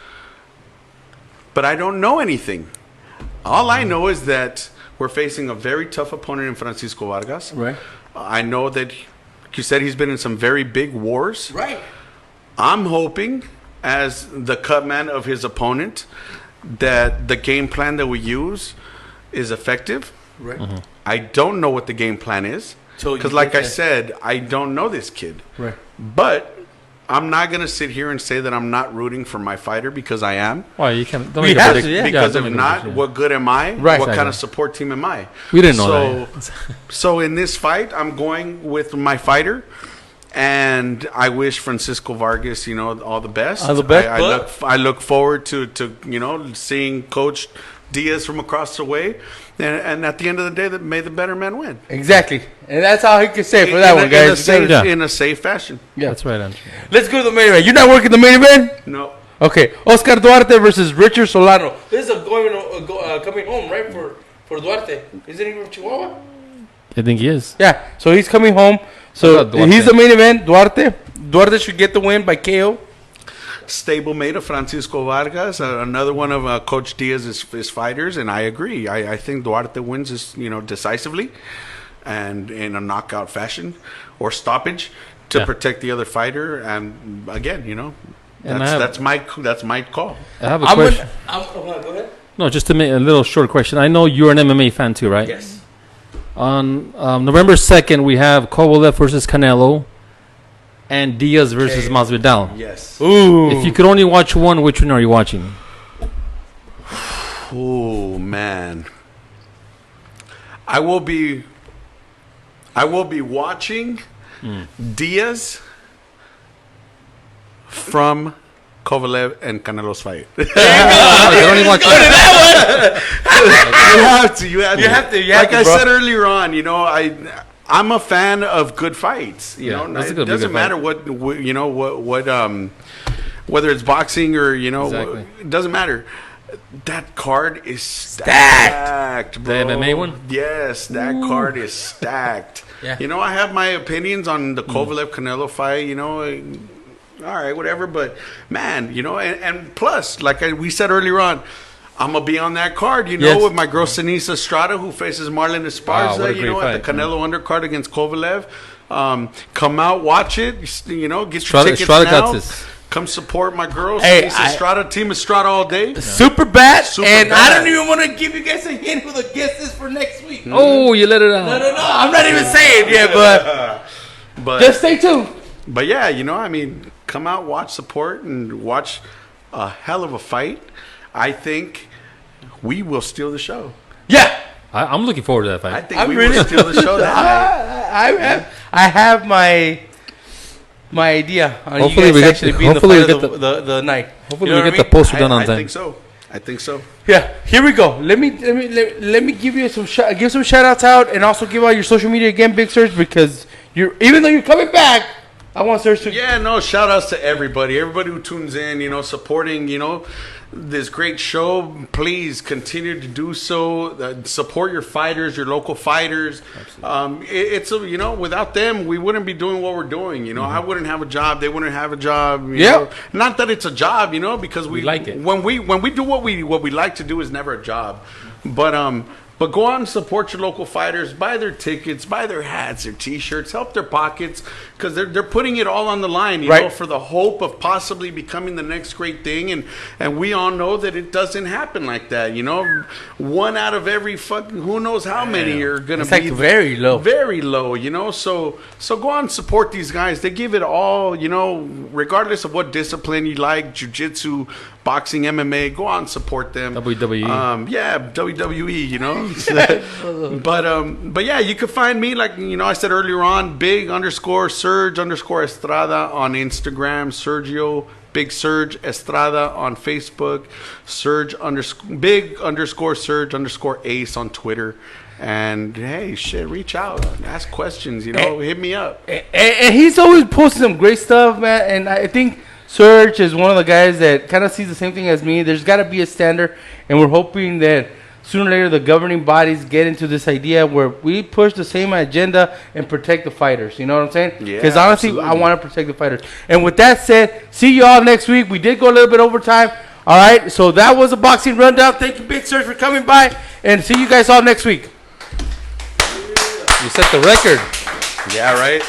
But I don't know anything. All I know is that we're facing a very tough opponent in Francisco Vargas. Right. I know that you said he's been in some very big wars. Right. I'm hoping, as the cutman of his opponent, that the game plan that we use is effective. Right. Mm-hmm. I don't know what the game plan is. Because like I said, I don't know this kid. Right. But I'm not going to sit here and say that I'm not rooting for my fighter because I am. Why you can't? Don't We make a have prediction. to, yeah. Because don't if make a not, prediction. what good am I? Right. What kind Exactly. of support team am I? We didn't know that. So in this fight, I'm going with my fighter. And I wish Francisco Vargas, all the best. All the best. I look forward to seeing Coach Diaz from across the way. And at the end of the day, that may the better man win. Exactly. And that's all he can say for that one, guys. In a safe fashion. Yeah. That's right, Andrew. Let's go to the main event. You're not working the main event? No. Okay. Oscar Duarte versus Richard Solano. This is coming home, right, for Duarte. Isn't he from Chihuahua? I think he is. Yeah. So he's coming home. So Duarte. he's the main event. Duarte should get the win by KO. Stablemate of Francisco Vargas, another one of Coach Diaz's fighters, and I agree. I think Duarte wins this, decisively, and in a knockout fashion or stoppage to protect the other fighter. And again, that's my call. I have a question. Go ahead. No, just to make a little short question. I know you're an MMA fan too, right? Yes. On November 2nd, we have Kovalev versus Canelo and Diaz versus Masvidal. Yes. Ooh. If you could only watch one, which one are you watching? Oh man, I will be watching Diaz from Kovalev and Canelo's fight. I don't even want You have to. Like I said earlier on, you know, I'm a fan of good fights. You know, that's a it good doesn't matter fight. what you know what whether it's boxing or you know it doesn't matter. That card is stacked, bro. The MMA one? Yes, that card is stacked. Yeah. You know, I have my opinions on the Kovalev Canelo fight. You know, all right, whatever. But man, you know, and plus, like we said earlier on, I'm gonna be on that card. You know, with my girl Spence Estrada, who faces Marlon Esparza. You know, at the Canelo undercard against Kovalev. Come out, watch it. You know, get your tickets now. Come support my girls. Hey, Estrada, Team Estrada all day. Super bad. Bad. I don't even want to give you guys a hint who the guest is for next week. Oh, you let it out. No. I'm not even saying it yet, but just stay tuned. But yeah, you know, I mean, come out, watch, support, and watch a hell of a fight. I think we will steal the show. Yeah. I'm looking forward to that fight. I think we will steal the show that night. I have my idea on Hopefully you guys we get actually being the fight of the night. Hopefully You know we what get I the poster done on I time. think so. Yeah, here we go. Let me give you some give some shout outs out and also give out your social media again, Big Sur, because even though you're coming back, I want Sur to shout outs to everybody who tunes in, you know, supporting, you know, this great show. Please continue to do so. Support your fighters, your local fighters. It's you know, without them, we wouldn't be doing what we're doing. You know, I wouldn't have a job. They wouldn't have a job. You know? Not that it's a job, you know, because we like it. When we do what we like to do is never a job. But go out and support your local fighters. Buy their tickets, buy their hats, their T-shirts, help their pockets, because they're putting it all on the line, you know, for the hope of possibly becoming the next great thing. And we all know that it doesn't happen like that. You know, 1 out of every fucking who knows how many are gonna be like very low. You know, so go out and support these guys. They give it all. You know, regardless of what discipline you like, jiu-jitsu, boxing, MMA, go out and support them. WWE. WWE, you know. but yeah, you can find me, like, you know, I said earlier on, Big_Serge_Estrada on Instagram, Sergio Big Surge Estrada on Facebook, Big_Serge_Ace on Twitter. And hey, shit, reach out, ask questions, you know, hit me up. And he's always posting some great stuff, man. And I think Serge is one of the guys that kind of sees the same thing as me. There's got to be a standard, and we're hoping that sooner or later the governing bodies get into this idea where we push the same agenda and protect the fighters. You know what I'm saying? Because honestly, absolutely. I want to protect the fighters. And with that said, see you all next week. We did go a little bit over time. All right, so that was a boxing rundown. Thank you, Big Sur, for coming by, and see you guys all next week. You set the record. Yeah, right.